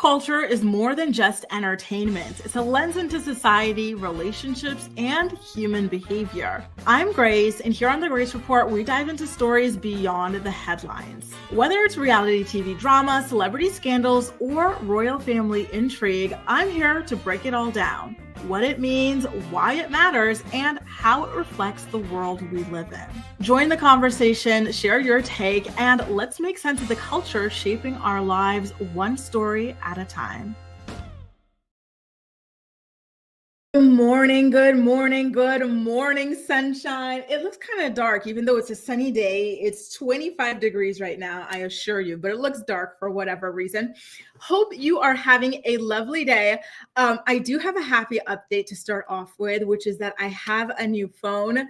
culture is more than just entertainment. It's a lens into society, relationships, and human behavior. I'm Grace, and here on the Grace Report, we dive into stories beyond the headlines. Whether it's reality TV drama, celebrity scandals, or royal family intrigue, I'm here to break it all down. What it means, why it matters, and how it reflects the world we live in. Join the conversation, share your take, and let's make sense of the culture shaping our lives one story at a time. Good morning, good morning, good morning, sunshine. It looks kind of dark, even though it's a sunny day. It's 25 degrees right now, I assure you, but it looks dark for whatever reason. Hope you are having a lovely day. I do have a happy update to start off with, which is that I have a new phone.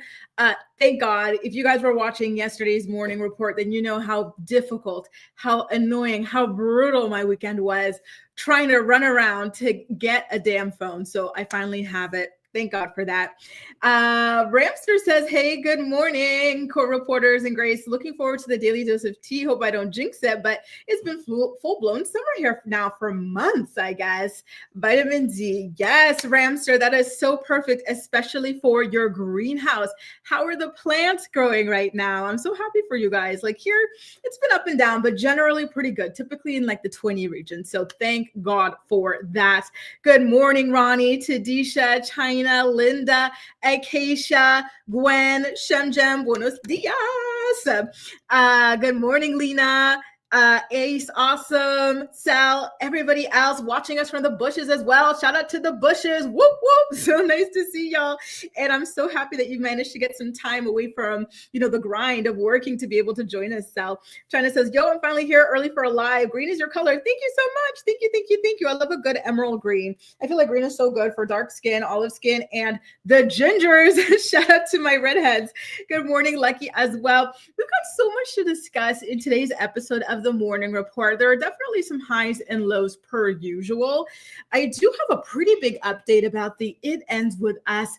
Thank God. If you guys were watching yesterday's morning report, then you know how difficult, how annoying, how brutal my weekend was trying to run around to get a damn phone. So I finally have it. Thank God for that. Ramster says, hey, good morning, court reporters and Grace. Looking forward to the daily dose of tea. Hope I don't jinx it, but it's been full-blown summer here now for months, I guess. Vitamin D. Yes, Ramster, that is so perfect, especially for your greenhouse. How are the plants growing right now? I'm so happy for you guys. Like here, it's been up and down, but generally pretty good, typically in like the 20 region. So thank God for that. Good morning, Ronnie, Tadisha, China, Linda, Acacia, Gwen, Shemjem, buenos dias. Good morning, Lena, Ace, awesome, Sal, everybody else watching us from the bushes as well. Shout out to the bushes. Whoop, whoop. So nice to see y'all. And I'm so happy that you managed to get some time away from, the grind of working to be able to join us, Sal. China says, yo, I'm finally here early for a live. Green is your color. Thank you so much. Thank you, thank you, thank you. I love a good emerald green. I feel like green is so good for dark skin, olive skin, and the gingers. Shout out to my redheads. Good morning, Lucky, as well. We've got so much to discuss in today's episode of the Morning Report. There are definitely some highs and lows per usual. I do have a pretty big update about the It Ends With Us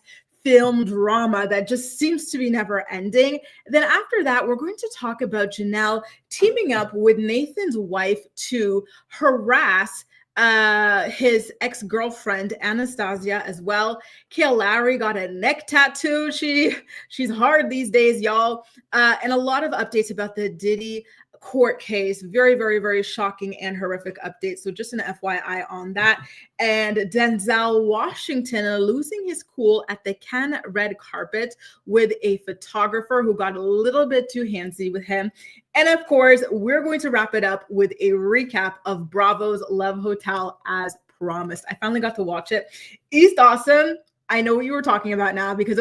film drama that just seems to be never ending. Then after that, we're going to talk about Jenelle teaming up with Nathan's wife to harass his ex-girlfriend Anastasia as well. Kale Lowry got a neck tattoo. She's hard these days, y'all. And a lot of updates about the Diddy court case. Very, very, very shocking and horrific update. So just an FYI on that. And Denzel Washington losing his cool at the Cannes red carpet with a photographer who got a little bit too handsy with him. And of course, we're going to wrap it up with a recap of Bravo's Love Hotel as promised. I finally got to watch it. East Awesome. I know what you were talking about now because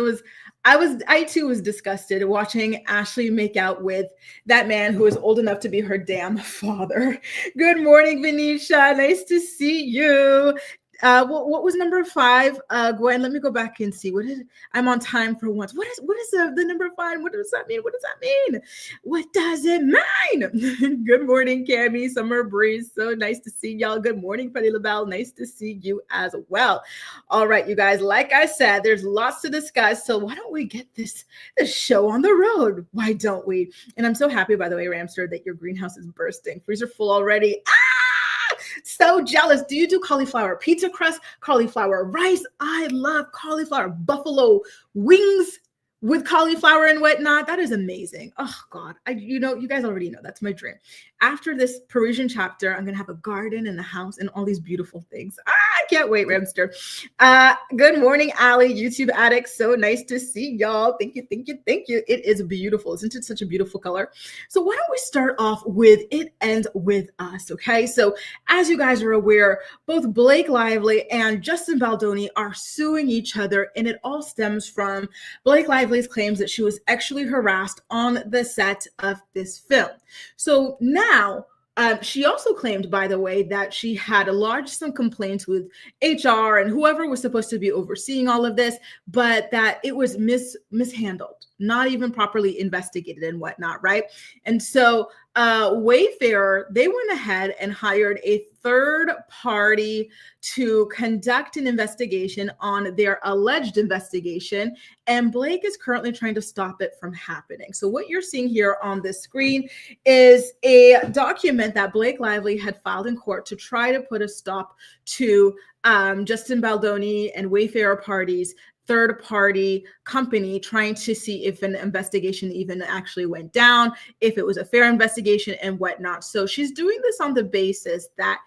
I too was disgusted watching Ashley make out with that man who is old enough to be her damn father. Good morning, Venetia. Nice to see you. What was number 5? Gwen, let me go back and see. I'm on time for once. What is the number 5? What does that mean? What does that mean? What does it mean? Good morning, Cammie, Summer Breeze. So nice to see y'all. Good morning, Freddie LaBelle. Nice to see you as well. All right, you guys, like I said, there's lots to discuss. So why don't we get this show on the road? Why don't we? And I'm so happy, by the way, Ramster, that your greenhouse is bursting. Freezer full already. So jealous. Do you do cauliflower pizza crust, cauliflower rice? I love cauliflower buffalo wings with cauliflower and whatnot. That is amazing. Oh God. You guys already know that's my dream. After this Parisian chapter, I'm going to have a garden and a house and all these beautiful things. I can't wait, Ramster. Good morning, Allie, YouTube addict. So nice to see y'all. Thank you, thank you, thank you. It is beautiful. Isn't it such a beautiful color? So why don't we start off with It Ends With Us, okay? So as you guys are aware, both Blake Lively and Justin Baldoni are suing each other, and it all stems from Blake Lively's claims that she was actually harassed on the set of this film. So now, she also claimed, by the way, that she had lodged some complaints with HR and whoever was supposed to be overseeing all of this, but that it was mishandled, not even properly investigated and whatnot, right? And so Wayfarer, they went ahead and hired a third party to conduct an investigation on their alleged investigation, and Blake is currently trying to stop it from happening. So what you're seeing here on this screen is a document that Blake Lively had filed in court to try to put a stop to Justin Baldoni and Wayfarer parties third-party company trying to see if an investigation even actually went down, if it was a fair investigation and whatnot. So she's doing this on the basis that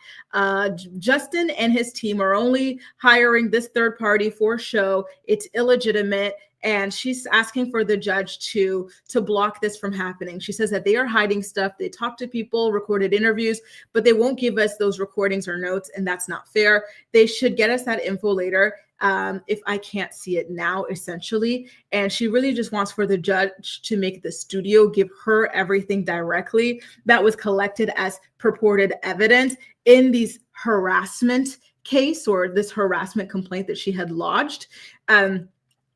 Justin and his team are only hiring this third party for show. It's illegitimate. And she's asking for the judge to block this from happening. She says that they are hiding stuff. They talk to people, recorded interviews, but they won't give us those recordings or notes, and that's not fair. They should get us that info later if I can't see it now, essentially. And she really just wants for the judge to make the studio give her everything directly that was collected as purported evidence in these harassment case or this harassment complaint that she had lodged.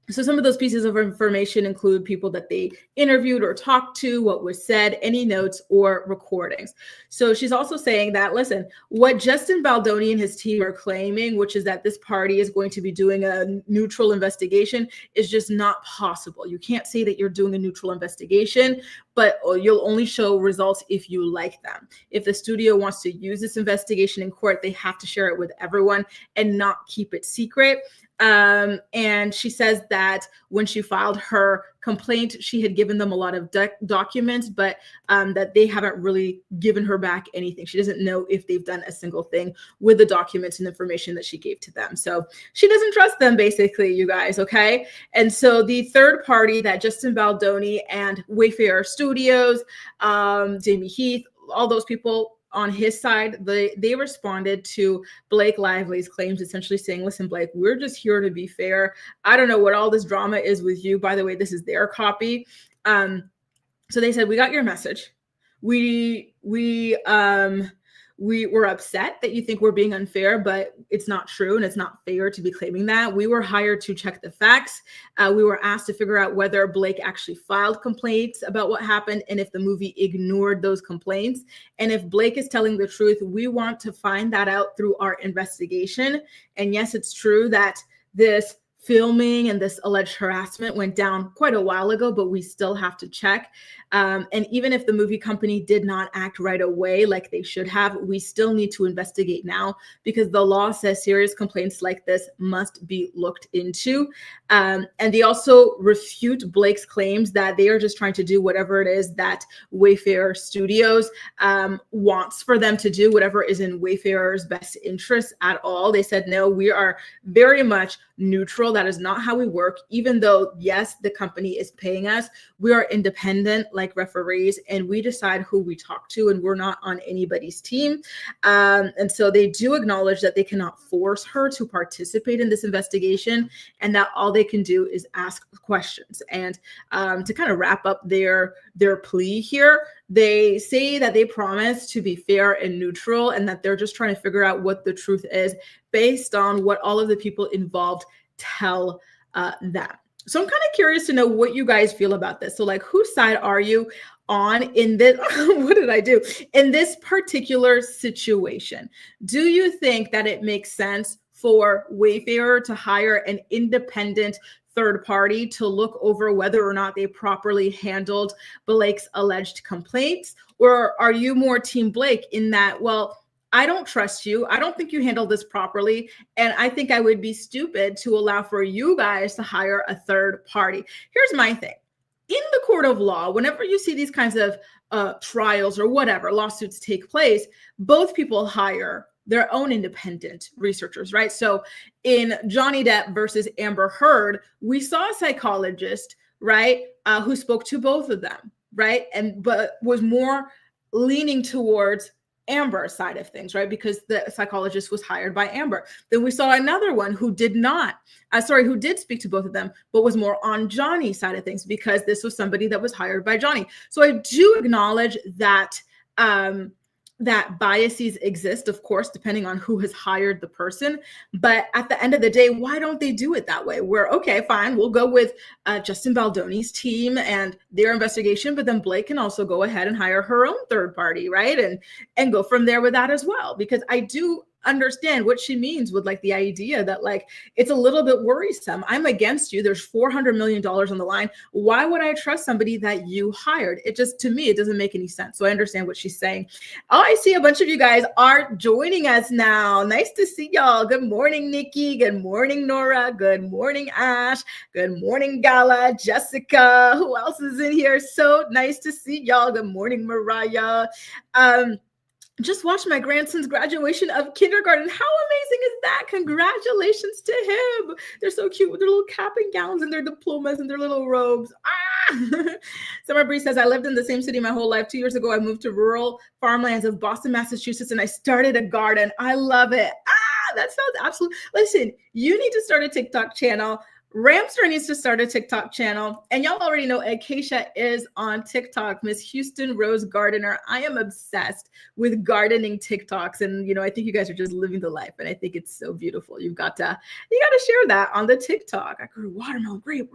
So some of those pieces of information include people that they interviewed or talked to, what was said, any notes or recordings. So she's also saying that, listen, what Justin Baldoni and his team are claiming, which is that this party is going to be doing a neutral investigation, is just not possible. You can't say that you're doing a neutral investigation, but you'll only show results if you like them. If the studio wants to use this investigation in court, they have to share it with everyone and not keep it secret. And she says that when she filed her complaint, she had given them a lot of documents, but that they haven't really given her back anything. She doesn't know if they've done a single thing with the documents and information that she gave to them. So she doesn't trust them, basically, you guys, okay? And so the third party that Justin Baldoni and Wayfarer Studios, Jamie Heath, all those people on his side, they responded to Blake Lively's claims, essentially saying, listen, Blake, we're just here to be fair. I don't know what all this drama is with you. By the way, this is their copy. So they said, we got your message. We were upset that you think we're being unfair, but it's not true and it's not fair to be claiming that. We were hired to check the facts. We were asked to figure out whether Blake actually filed complaints about what happened and if the movie ignored those complaints. And if Blake is telling the truth, we want to find that out through our investigation. And yes, it's true that this filming and this alleged harassment went down quite a while ago, but we still have to check. And even if the movie company did not act right away like they should have, we still need to investigate now because the law says serious complaints like this must be looked into. And they also refute Blake's claims that they are just trying to do whatever it is that Wayfarer Studios wants for them to do, whatever is in Wayfarer's best interest at all. They said, no, we are very much neutral. That is not how we work. Even though, yes, the company is paying us, we are independent like referees and we decide who we talk to and we're not on anybody's team. And so they do acknowledge that they cannot force her to participate in this investigation and that all they can do is ask questions. And to kind of wrap up their plea here, they say that they promise to be fair and neutral and that they're just trying to figure out what the truth is based on what all of the people involved tell them. So I'm kind of curious to know what you guys feel about this. So like, whose side are you on in this? What did I do in this particular situation? Do you think that it makes sense for Wayfarer to hire an independent third party to look over whether or not they properly handled Blake's alleged complaints? Or are you more Team Blake in that, well, I don't trust you. I don't think you handled this properly. And I think I would be stupid to allow for you guys to hire a third party. Here's my thing. In the court of law, whenever you see these kinds of trials or whatever, lawsuits take place, both people hire their own independent researchers, right? So in Johnny Depp versus Amber Heard, we saw a psychologist, right, who spoke to both of them, right? But was more leaning towards Amber's side of things, right? Because the psychologist was hired by Amber. Then we saw another one who did who did speak to both of them, but was more on Johnny's side of things because this was somebody that was hired by Johnny. So I do acknowledge that that biases exist, of course, depending on who has hired the person. But at the end of the day, why don't they do it that way? Where, okay, fine, we'll go with Justin Baldoni's team and their investigation, but then Blake can also go ahead and hire her own third party, right? And go from there with that as well. Because I do understand what she means with like the idea that like it's a little bit worrisome. I'm against you. There's $400 million on the line. Why would I trust somebody that you hired? It just, to me, it doesn't make any sense. So I understand what she's saying. Oh, I see a bunch of you guys are joining us now. Nice to see y'all. Good morning, Nikki. Good morning, Nora. Good morning, Ash. Good morning, Gala, Jessica. Who else is in here? So nice to see y'all. Good morning, Mariah. Just watched my grandson's graduation of kindergarten. How amazing is that? Congratulations to him. They're so cute with their little cap and gowns and their diplomas and their little robes. Summer Bree says, I lived in the same city my whole life. 2 years ago, I moved to rural farmlands of Boston, Massachusetts, and I started a garden. I love it. That sounds absolutely. Listen, you need to start a TikTok channel. Ramster needs to start a TikTok channel. And y'all already know Acacia is on TikTok, Miss Houston Rose Gardener. I am obsessed with gardening TikToks. And, you know, I think you guys are just living the life. And I think it's so beautiful. You got to share that on the TikTok. I grew watermelon, grape,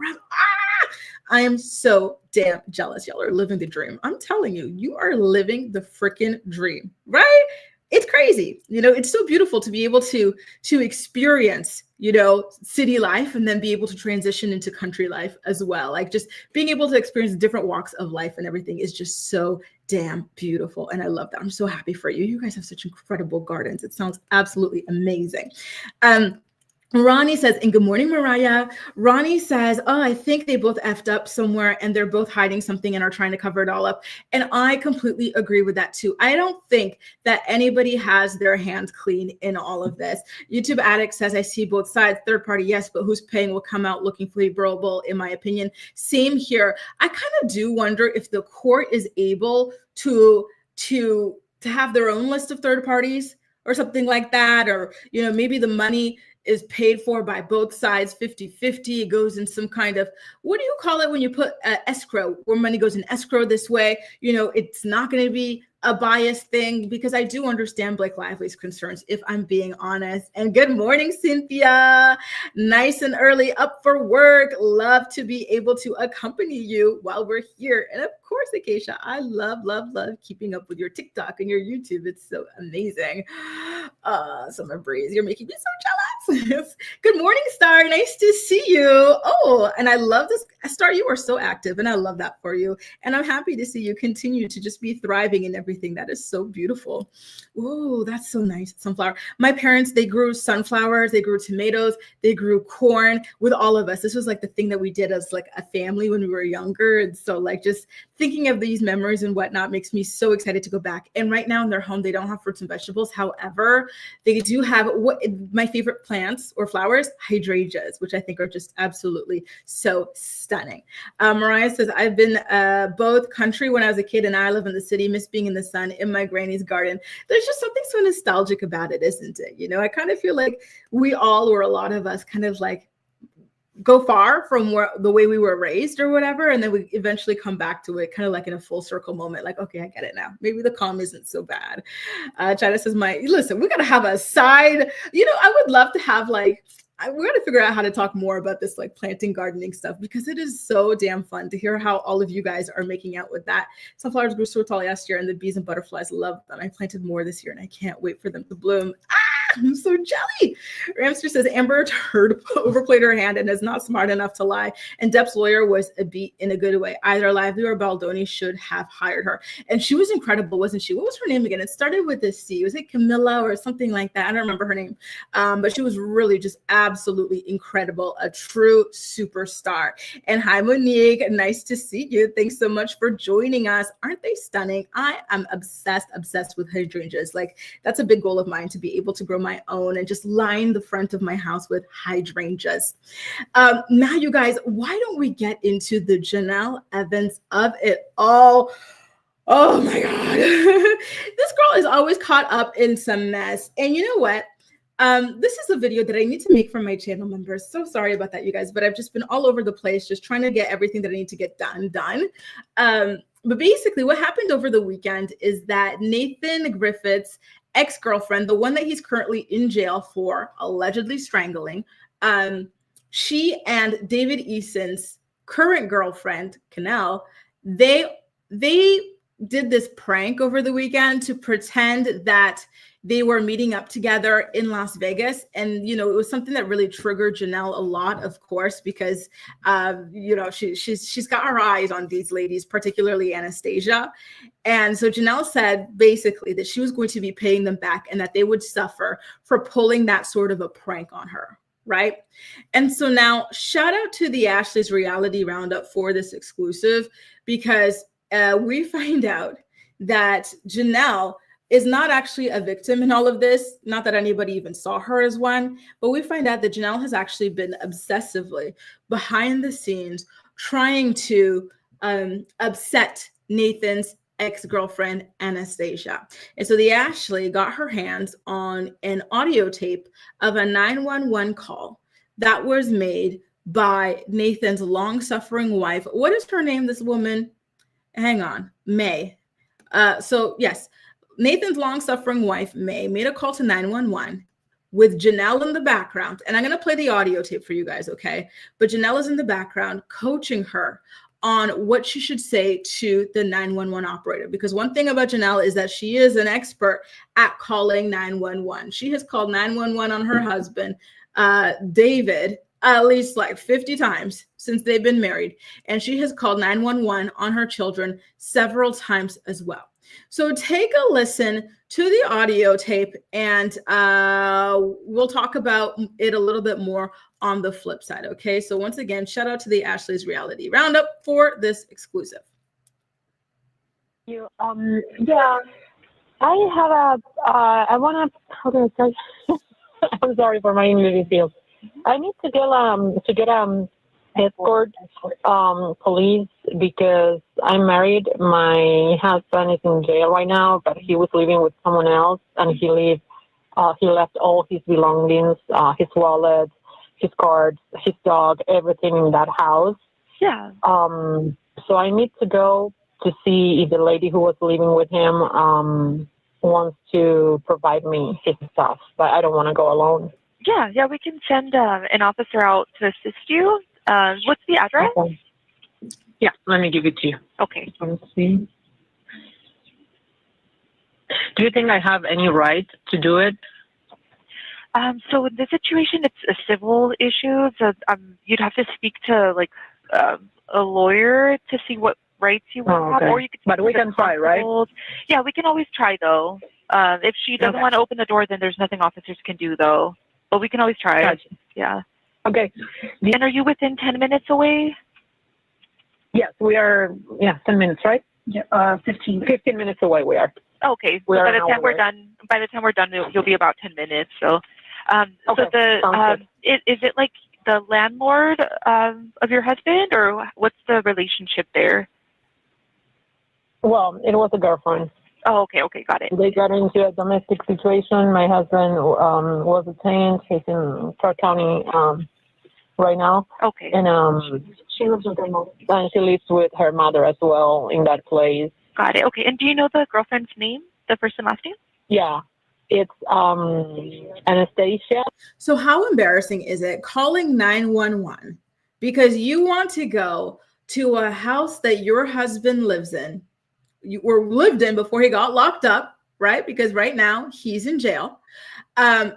I am so damn jealous. Y'all are living the dream. I'm telling you, you are living the freaking dream, right? It's crazy. You know, it's so beautiful to be able to experience, you know, city life and then be able to transition into country life as well. Like just being able to experience different walks of life and everything is just so damn beautiful. And I love that. I'm so happy for you. You guys have such incredible gardens. It sounds absolutely amazing. Ronnie says, and good morning, Mariah. Ronnie says, oh, I think they both effed up somewhere and they're both hiding something and are trying to cover it all up. And I completely agree with that too. I don't think that anybody has their hands clean in all of this. YouTube Addict says, I see both sides. Third party, yes, but who's paying will come out looking favorable, in my opinion. Same here. I kind of do wonder if the court is able to have their own list of third parties or something like that. Or, you know, maybe the money is paid for by both sides 50-50. It goes in some kind of, what do you call it when you put escrow, where money goes in escrow this way? You know, it's not going to be a biased thing, because I do understand Blake Lively's concerns, if I'm being honest. And good morning, Cynthia. Nice and early, up for work. Love to be able to accompany you while we're here. And of course, Acacia, I love keeping up with your TikTok and your YouTube. It's so amazing. Summer Breeze, you're making me so jealous. Good morning, Star. Nice to see you. Oh, and I love this. Star, you are so active, and I love that for you. And I'm happy to see you continue to just be thriving in everything. That is so beautiful. Oh, that's so nice. Sunflower. My parents, they grew sunflowers, they grew tomatoes, they grew corn with all of us. This was like the thing that we did as like a family when we were younger. And so like just thinking of these memories and whatnot makes me so excited to go back. And right now in their home, they don't have fruits and vegetables. However, they do have what my favorite plants or flowers, hydrangeas, which I think are just absolutely so stunning. Mariah says, I've been both country when I was a kid and I live in the city, miss being in the sun in my granny's garden. There's just something so nostalgic about it, isn't it? You know, I kind of feel like we all, or a lot of us, kind of like go far from the way we were raised or whatever, and then we eventually come back to it, kind of like in a full circle moment, like, okay, I get it now. Maybe the calm isn't so bad. China says, listen, we got to have a side, you know, I would love to have like, we got to figure out how to talk more about this like planting, gardening stuff, because it is so damn fun to hear how all of you guys are making out with that. Sunflowers grew so tall last year and the bees and butterflies love them. I planted more this year and I can't wait for them to bloom. I'm so jelly. Ramster says, Amber Heard overplayed her hand and is not smart enough to lie. And Depp's lawyer was a beat in a good way. Either Lively or Baldoni should have hired her. And she was incredible, wasn't she? What was her name again? It started with a C. Was it Camilla or something like that? I don't remember her name. But she was really just absolutely incredible. A true superstar. And hi, Monique. Nice to see you. Thanks so much for joining us. Aren't they stunning? I am obsessed with hydrangeas. Like, that's a big goal of mine, to be able to grow my own and just line the front of my house with hydrangeas. Now, you guys, why don't we get into the Jenelle Evans of it all? Oh my God. This girl is always caught up in some mess. And you know what? This is a video that I need to make for my channel members. So sorry about that, you guys, but I've just been all over the place, just trying to get everything that I need to get done. But basically what happened over the weekend is that Nathan Griffith's ex-girlfriend, the one that he's currently in jail for allegedly strangling, she and David Eason's current girlfriend, Canel, they did this prank over the weekend to pretend that they were meeting up together in Las Vegas. And, you know, it was something that really triggered Jenelle a lot, of course, because, you know, she's got her eyes on these ladies, particularly Anastasia. And so Jenelle said basically that she was going to be paying them back and that they would suffer for pulling that sort of a prank on her. Right. And so now shout out to the Ashley's Reality Roundup for this exclusive, because we find out that Jenelle is not actually a victim in all of this. Not that anybody even saw her as one, but we find out that Jenelle has actually been obsessively behind the scenes trying to upset Nathan's ex-girlfriend, Anastasia. And so the Ashley got her hands on an audio tape of a 911 call that was made by Nathan's long-suffering wife. What is her name, this woman? Hang on, May. So yes, Nathan's long-suffering wife, May, made a call to 911 with Jenelle in the background. And I'm going to play the audio tape for you guys, okay? But Jenelle is in the background coaching her on what she should say to the 911 operator. Because one thing about Jenelle is that she is an expert at calling 911. She has called 911 on her husband, David, at least like 50 times since they've been married. And she has called 911 on her children several times as well. So take a listen to the audio tape, and we'll talk about it a little bit more on the flip side. Okay. So once again, shout out to the Ashley's Reality Roundup for this exclusive. Yeah, I have I want to, how do I say? I'm sorry for my English skills. I need to get escort police, because I'm married. My husband is in jail right now, but he was living with someone else, and he left all his belongings, his wallet, his cards, his dog, everything in that house. Yeah. So I need to go to see if the lady who was living with him wants to provide me his stuff, but I don't want to go alone. Yeah, we can send an officer out to assist you. What's the address? Okay. Yeah, let me give it to you. Okay. Let's see. Do you think I have any right to do it? So in this situation, it's a civil issue. So you'd have to speak to like a lawyer to see what rights you want to have, or you could. But we can try, right? Yeah, we can always try though. If she doesn't want to open the door, then there's nothing officers can do though. But we can always try. Gotcha. Yeah. Okay. And are you within 10 minutes away? Yes, we are. Yeah, 10 minutes, right? Yeah, 15 minutes away. We are. Okay. So by the time we're done, you'll be about 10 minutes. So, okay. So is it like the landlord of your husband, or what's the relationship there? Well, it was a girlfriend. Oh, okay, got it. They got into a domestic situation. My husband was detained. He's in Clark County right now. Okay. And She lives with her mother. And she lives with her mother as well in that place. Got it. Okay. And do you know the girlfriend's name, the first and last name? Yeah. It's Anastasia. So how embarrassing is it calling 911 because you want to go to a house that your husband lives in, lived in before he got locked up, right? Because right now he's in jail.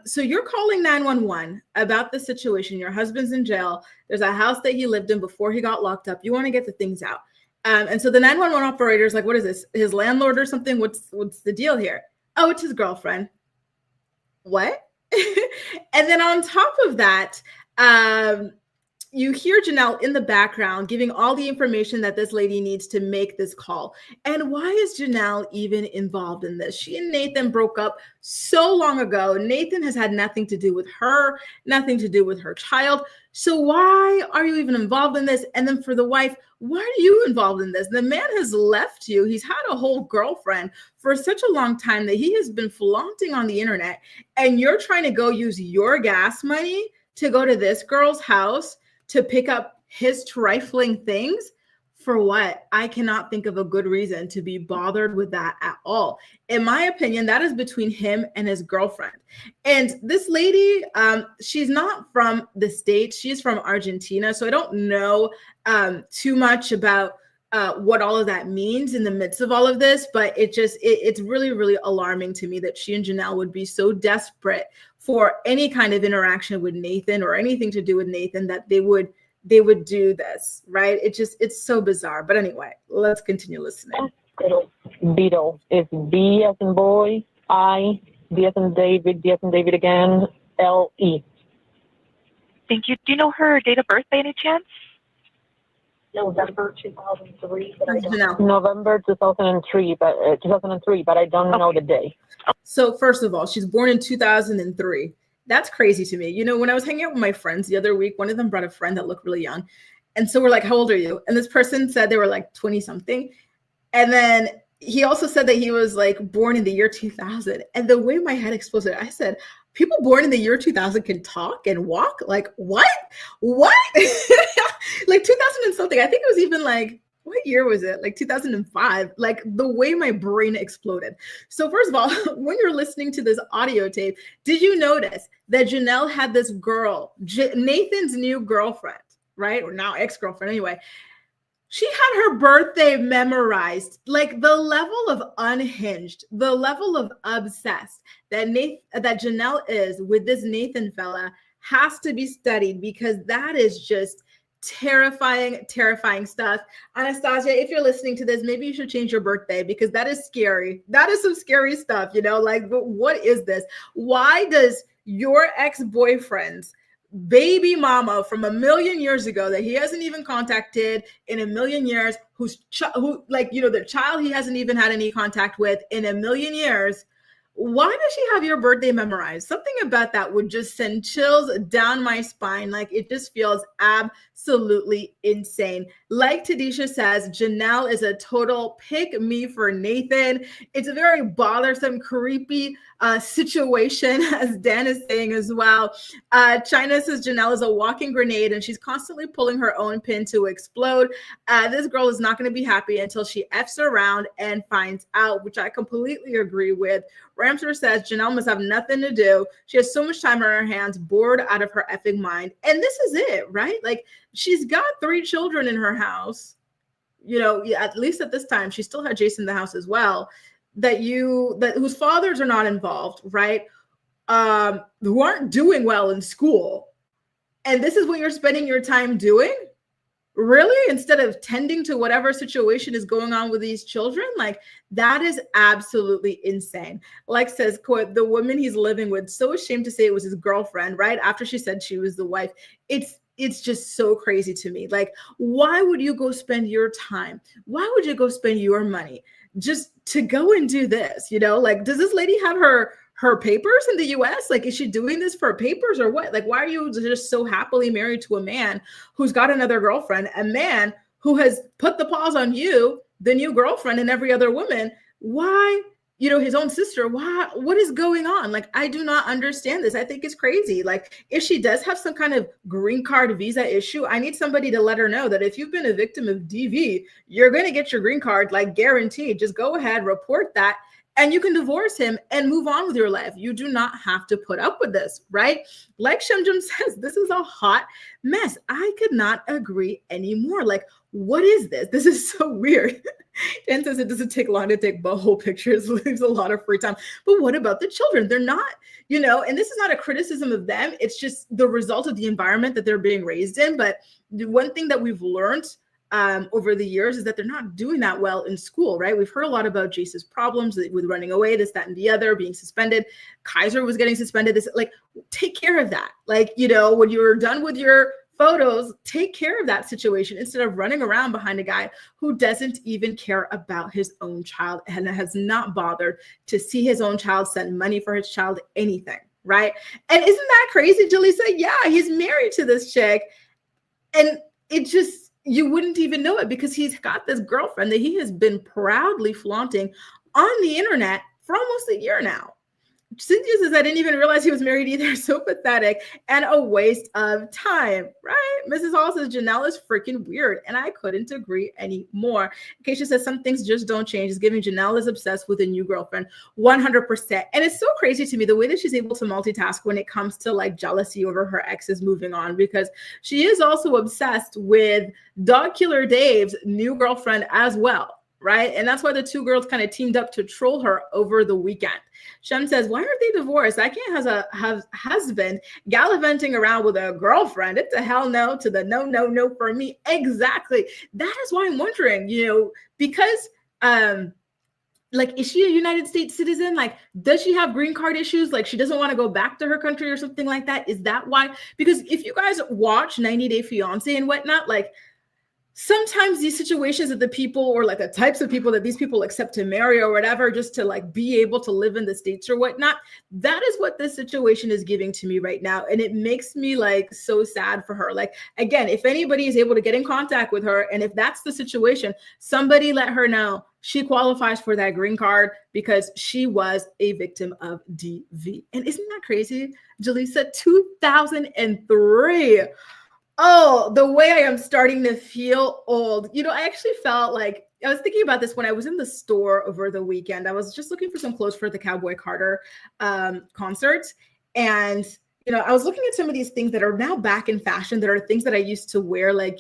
So you're calling 911 about the situation. Your husband's in jail. There's a house that he lived in before he got locked up. You want to get the things out. And so the 911 operator is like, what is this? His landlord or something? What's the deal here? Oh, it's his girlfriend. What? And then on top of that, you hear Jenelle in the background giving all the information that this lady needs to make this call. And why is Jenelle even involved in this? She and Nathan broke up so long ago. Nathan has had nothing to do with her, nothing to do with her child. So why are you even involved in this? And then for the wife, why are you involved in this? The man has left you. He's had a whole girlfriend for such a long time that he has been flaunting on the internet. And you're trying to go use your gas money to go to this girl's house to pick up his trifling things. For what? I cannot think of a good reason to be bothered with that at all. In my opinion, that is between him and his girlfriend. And this lady, she's not from the States. She's from Argentina. So I don't know too much about what all of that means in the midst of all of this, but it's really, really alarming to me that she and Jenelle would be so desperate for any kind of interaction with Nathan or anything to do with Nathan that they would do this, right? It's so bizarre. But anyway, let's continue listening. Beetle is B as in boy, I, D as in David, D as in David again, L-E. Thank you. Do you know her date of birth by any chance? November 2003, but I don't know. November 2003, but I don't know the day. So first of all, she's born in 2003. That's crazy to me. You know, when I was hanging out with my friends the other week, one of them brought a friend that looked really young. And so we're like, how old are you? And this person said they were like 20 something. And then he also said that he was like born in the year 2000. And the way my head exploded, I said, people born in the year 2000 can talk and walk? Like, what? Like 2000 and something. I think it was even like, what year was it? Like 2005. Like the way my brain exploded. So first of all, when you're listening to this audio tape, did you notice that Jenelle had this girl, Nathan's new girlfriend, right? Or now ex-girlfriend anyway. She had her birthday memorized. Like the level of unhinged, the level of obsessed that Jenelle is with this Nathan fella has to be studied, because that is just terrifying stuff. Anastasia, if you're listening to this, maybe you should change your birthday, because that is scary. That is some scary stuff, you know, like what is this? Why does your ex-boyfriend's baby mama from a million years ago that he hasn't even contacted in a million years, who like, you know, the child he hasn't even had any contact with in a million years, why does she have your birthday memorized? Something about that would just send chills down my spine. Like it just feels absolutely insane. Like Tadisha says, Jenelle is a total pick me for Nathan. It's a very bothersome, creepy situation, as Dan is saying as well. China says Jenelle is a walking grenade and she's constantly pulling her own pin to explode. This girl is not going to be happy until she F's around and finds out, which I completely agree with. Ramser says Jenelle must have nothing to do. She has so much time on her hands, bored out of her effing mind. And this is it, right? Like she's got 3 children in her house. You know, at least at this time, she still had Jason in the house as well, whose fathers are not involved, right? Who aren't doing well in school. And this is what you're spending your time doing? Really? Instead of tending to whatever situation is going on with these children? Like that is absolutely insane. Like says, quote, the woman he's living with, so ashamed to say it was his girlfriend, right? After she said she was the wife. It's just so crazy to me. Like, why would you go spend your time? Why would you go spend your money just to go and do this? You know, like, does this lady have her papers in the US? Like, is she doing this for papers or what? Like, why are you just so happily married to a man who's got another girlfriend, a man who has put the paws on you, the new girlfriend, and every other woman? Why? You know, his own sister. Why? What is going on? Like, I do not understand this. I think it's crazy. Like, if she does have some kind of green card visa issue, I need somebody to let her know that if you've been a victim of DV, you're going to get your green card, like guaranteed. Just go ahead, report that, and you can divorce him and move on with your life. You do not have to put up with this, right? Like Shemjum says, this is a hot mess. I could not agree anymore. Like, what is this? This is so weird. Dan says it doesn't take long to take butthole pictures, leaves a lot of free time. But what about the children? They're not, you know, and this is not a criticism of them. It's just the result of the environment that they're being raised in. But the one thing that we've learned over the years is that they're not doing that well in school, right? We've heard a lot about Jace's problems with running away, this, that, and the other, being suspended. Kaiser was getting suspended. This, like, take care of that. Like, you know, when you're done with your photos, take care of that situation instead of running around behind a guy who doesn't even care about his own child and has not bothered to see his own child, send money for his child, anything, right? And isn't that crazy, Jaleesa? Yeah, he's married to this chick, and it just, you wouldn't even know it because he's got this girlfriend that he has been proudly flaunting on the internet for almost a year now. Cynthia says, I didn't even realize he was married either. So pathetic and a waste of time, right? Mrs. Hall says, Jenelle is freaking weird. And I couldn't agree anymore. Keisha says, some things just don't change. It's giving Jenelle is obsessed with a new girlfriend, 100%. And it's so crazy to me, the way that she's able to multitask when it comes to like jealousy over her exes moving on, because she is also obsessed with Dog Killer Dave's new girlfriend as well. Right. And that's why the two girls kind of teamed up to troll her over the weekend. Shem says, why aren't they divorced? I can't have a husband gallivanting around with a girlfriend. It's a hell no to the no for me. Exactly. That is why I'm wondering, because like, is she a United States citizen? Like, does she have green card issues? Like, she doesn't want to go back to her country or something like that. Is that why? Because if you guys watch 90 Day Fiance and whatnot, like, sometimes these situations that the people or like the types of people that these people accept to marry or whatever, just to like be able to live in the States or whatnot, that is what this situation is giving to me right now. And it makes me like so sad for her. Like, again, if anybody is able to get in contact with her, and if that's the situation, somebody let her know she qualifies for that green card because she was a victim of DV. And isn't that crazy? Jaleesa, 2003. Oh, the way I am starting to feel old. I actually felt like I was thinking about this when I was in the store over the weekend. I was just looking for some clothes for the Cowboy Carter concert. And, I was looking at some of these things that are now back in fashion, that are things that I used to wear, like,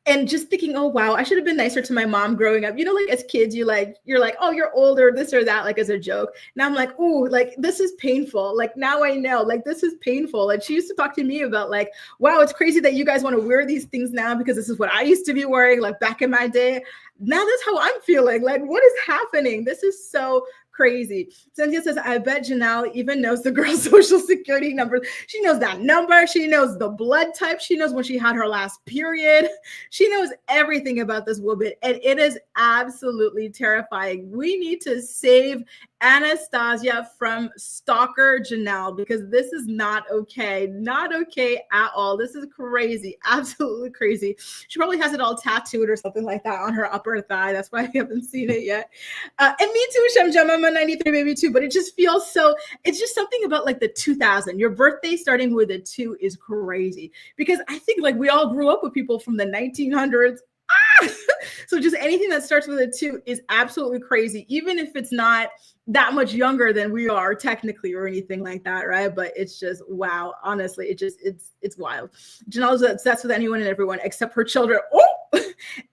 and just thinking, oh, wow, I should have been nicer to my mom growing up. Like as kids, you're like, oh, you're older, this or that, like as a joke. Now I'm like, oh, like this is painful. Like now I know, like this is painful. And she used to talk to me about like, wow, it's crazy that you guys want to wear these things now because this is what I used to be wearing like back in my day. Now that's how I'm feeling. Like, what is happening? This is so crazy. Cynthia says, I bet Jenelle even knows the girl's social security number. She knows that number. She knows the blood type. She knows when she had her last period. She knows everything about this woman. And it is absolutely terrifying. We need to save Anastasia from stalker Jenelle, because this is not okay. Not okay at all. This is crazy. Absolutely crazy. She probably has it all tattooed or something like that on her upper thigh. That's why I haven't seen it yet. And me too, Shem. I'm a 93 baby too, but it just feels so, it's just something about like the 2000. Your birthday starting with a 2 is crazy, because I think like we all grew up with people from the 1900s. So just anything that starts with a 2 is absolutely crazy, even if it's not that much younger than we are technically or anything like that, right? But it's just, wow, honestly, it's wild. Janelle's obsessed with anyone and everyone except her children.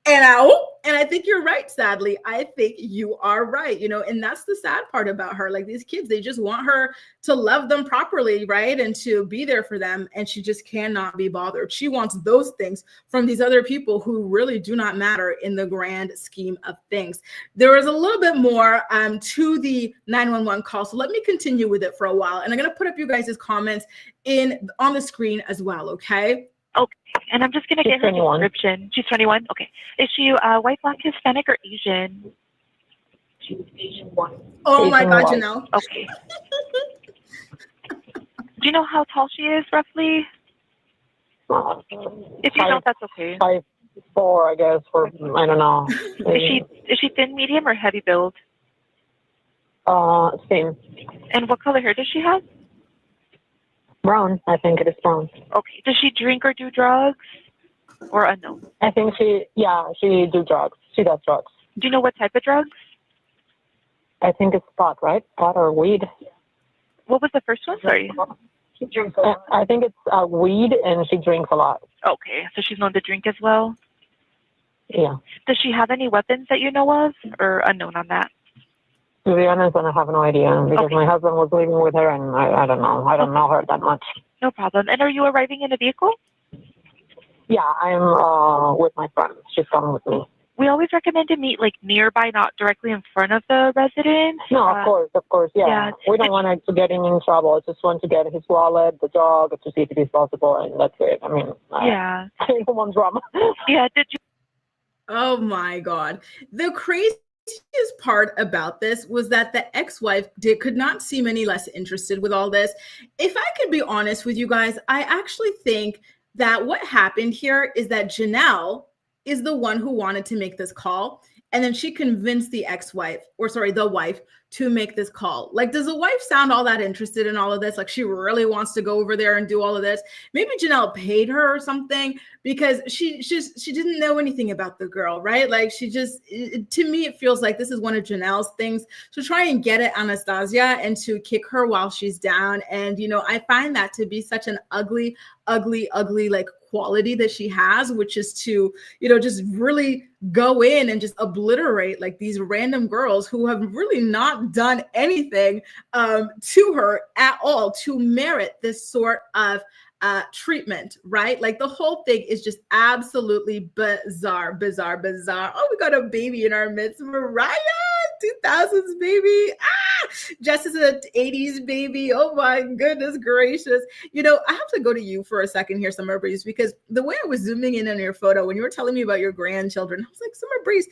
And I think you're right, sadly. I think you are right, and that's the sad part about her. Like these kids, they just want her to love them properly, right? And to be there for them. And she just cannot be bothered. She wants those things from these other people who really do not matter in the grand scheme of things. There is a little bit more to the 911 call. So let me continue with it for a while. And I'm going to put up you guys' comments on the screen as well, okay? Okay, and I'm just going to get her description. She's 21? Okay. Is she white, black, Hispanic, or Asian? She's Asian white. Oh Asian my God, white. Jenelle. Okay. Do you know how tall she is, roughly? If you don't, that's okay. 5'4", I guess, or I don't know. Is she thin, medium, or heavy build? Same. And what color hair does she have? Brown. I think it is brown. Okay. Does she drink or do drugs? Or unknown? I think she do drugs. She does drugs. Do you know what type of drugs? I think it's pot, right? Pot or weed. What was the first one? Sorry. She drinks a lot. I think it's weed, and she drinks a lot. Okay. So she's known to drink as well? Yeah. Does she have any weapons that you know of, or unknown on that? To be honest, I have no idea, because my husband was living with her, and I don't know. I don't know her that much. No problem. And are you arriving in a vehicle? Yeah, I'm with my friend. She's coming with me. We always recommend to meet like nearby, not directly in front of the residence. No, of course, yeah. We don't want to get him in trouble. I just want to get his wallet, the dog, to see if it is possible, and that's it. I mean, I don't want drama. Yeah, did you? Oh my God. The craziest part about this was that the ex-wife could not seem any less interested with all this. If I could be honest with you guys, I actually think that what happened here is that Jenelle is the one who wanted to make this call. And then she convinced the wife to make this call? Like, does the wife sound all that interested in all of this? Like, she really wants to go over there and do all of this. Maybe Jenelle paid her or something, because she didn't know anything about the girl, right? Like, to me, it feels like this is one of Jenelle's things to try and get at Anastasia and to kick her while she's down. And, I find that to be such an ugly, like quality that she has, which is to, just really go in and just obliterate like these random girls who have really not done anything to her at all to merit this sort of treatment, right? Like, the whole thing is just absolutely bizarre. Oh, we got a baby in our midst, Mariah, 2000s baby. Jess is an 80s baby. Oh my goodness gracious. I have to go to you for a second here, Summer Breeze, because the way I was zooming in on your photo when you were telling me about your grandchildren, I was like, Summer Breeze,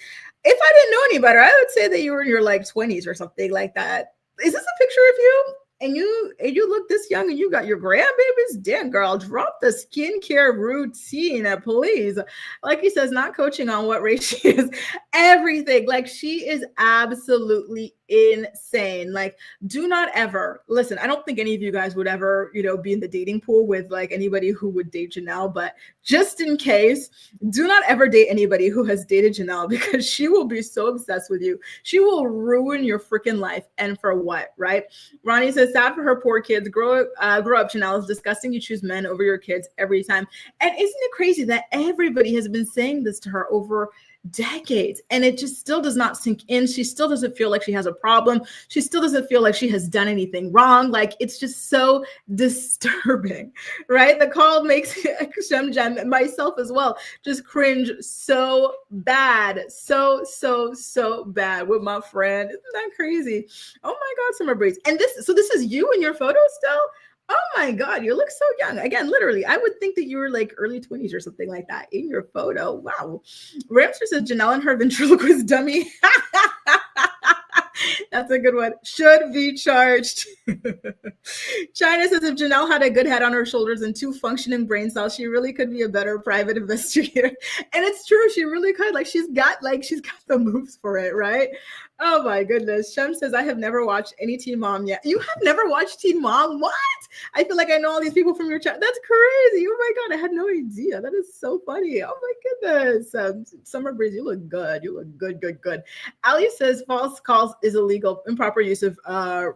if I didn't know any better, I would say that you were in your like 20s or something like that. Is this a picture of you? And you look this young and you got your grandbabies? Damn, girl, drop the skincare routine, please. Like he says, not coaching on what race she is. Everything. Like, she is absolutely insane. Like, do not ever listen. I don't think any of you guys would ever, be in the dating pool with like anybody who would date Jenelle, but just in case, do not ever date anybody who has dated Jenelle, because she will be so obsessed with you. She will ruin your freaking life. And for what, right? Ronnie says, sad for her poor kids. Grow up, Jenelle. It's disgusting you choose men over your kids every time. And isn't it crazy that everybody has been saying this to her over decades, and it just still does not sink in? She still doesn't feel like she has a problem. She still doesn't feel like she has done anything wrong. Like, it's just so disturbing, right? The call makes Shemjan and myself as well just cringe so bad, so bad with my friend. Isn't that crazy? Oh my God, Summer Breeze. And this is you in your photo still? Oh my God, you look so young. Again, literally, I would think that you were like early 20s or something like that in your photo. Wow. Ramster says Jenelle and her ventriloquist dummy. That's a good one. Should be charged. China says if Jenelle had a good head on her shoulders and 2 functioning brain cells, she really could be a better private investigator. And it's true, she really could. Like, she's got the moves for it, right? Oh my goodness. Shem says, I have never watched any Teen Mom yet. You have never watched Teen Mom? What? I feel like I know all these people from your chat. That's crazy. Oh my God, I had no idea. That is so funny. Oh my goodness. Summer Breeze, you look good. You look good. Ali says false calls is illegal, improper use of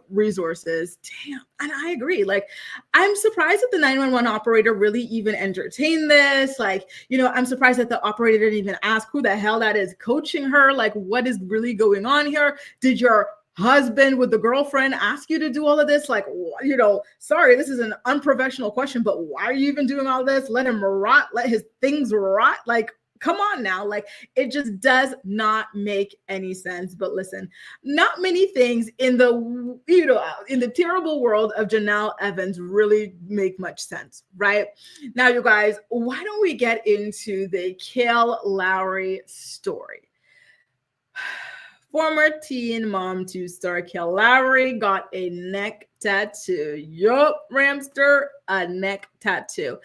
resources. Damn. And I agree. Like, I'm surprised that the 911 operator really even entertained this. Like, I'm surprised that the operator didn't even ask who the hell that is coaching her. Like, what is really going on here? Did your husband with the girlfriend ask you to do all of this? Like, sorry, this is an unprofessional question, but why are you even doing all this? Let him rot, let his things rot. Like, come on now. Like, it just does not make any sense. But listen, not many things in the terrible world of Jenelle Evans really make much sense, right? Now, you guys, why don't we get into the Kale Lowry story? Former Teen Mom 2 star Kale Lowry got a neck tattoo. Yup, Ramster, a neck tattoo.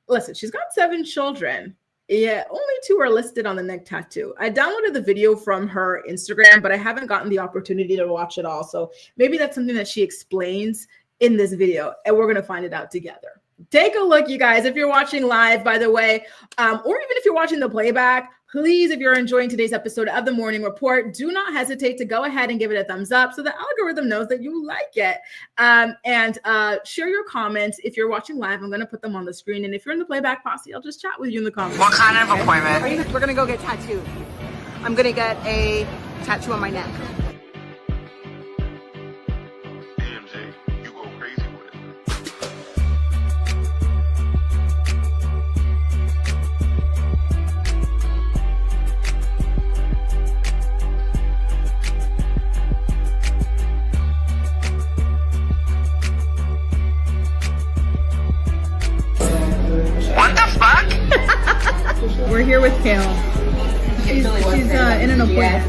Listen, she's got 7 children. Yeah, only 2 are listed on the neck tattoo. I downloaded the video from her Instagram, but I haven't gotten the opportunity to watch it all. So maybe that's something that she explains in this video, and we're going to find it out together. Take a look, you guys, if you're watching live, by the way, or even if you're watching the playback, please, if you're enjoying today's episode of The Morning Report, do not hesitate to go ahead and give it a thumbs up so the algorithm knows that you like it. And share your comments. If you're watching live, I'm going to put them on the screen. And if you're in the playback posse, I'll just chat with you in the comments. What kind of appointment? We're going to go get tattooed. I'm going to get a tattoo on my neck. We're here with Kale. She's in an appointment.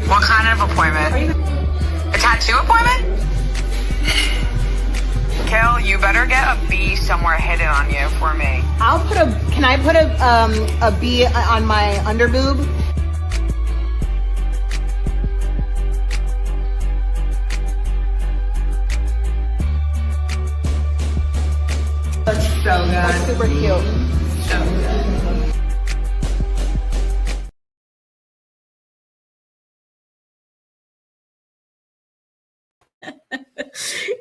What kind of appointment? A tattoo appointment? Kale, you better get a B somewhere hidden on you for me. Can I put a B on my underboob? That's super cute.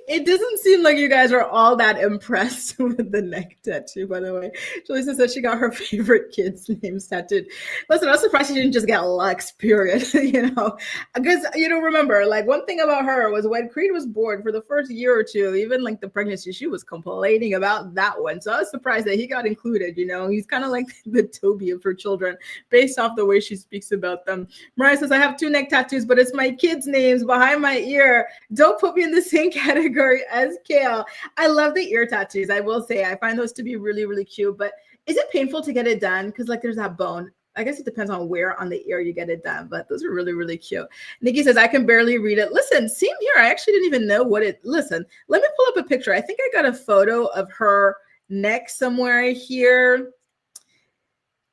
It doesn't seem like you guys are all that impressed with the neck tattoo, by the way. Julissa said she got her favorite kids' names tattooed. Listen, I'm surprised she didn't just get Lux, period. Because, remember, like one thing about her was when Creed was born for the first year or two, even like the pregnancy, she was complaining about that one. So I was surprised that he got included. He's kind of like the Toby of her children based off the way she speaks about them. Mariah says, I have 2 neck tattoos, but it's my kids' names behind my ear. Don't put me in the same category as Kale. I love the ear tattoos. I will say I find those to be really, really cute. But is it painful to get it done? Because like there's that bone. I guess it depends on where on the ear you get it done. But those are really, really cute. Nikki says, I can barely read it. Listen, same here. I actually didn't even know what it. Listen, let me pull up a picture. I think I got a photo of her neck somewhere here.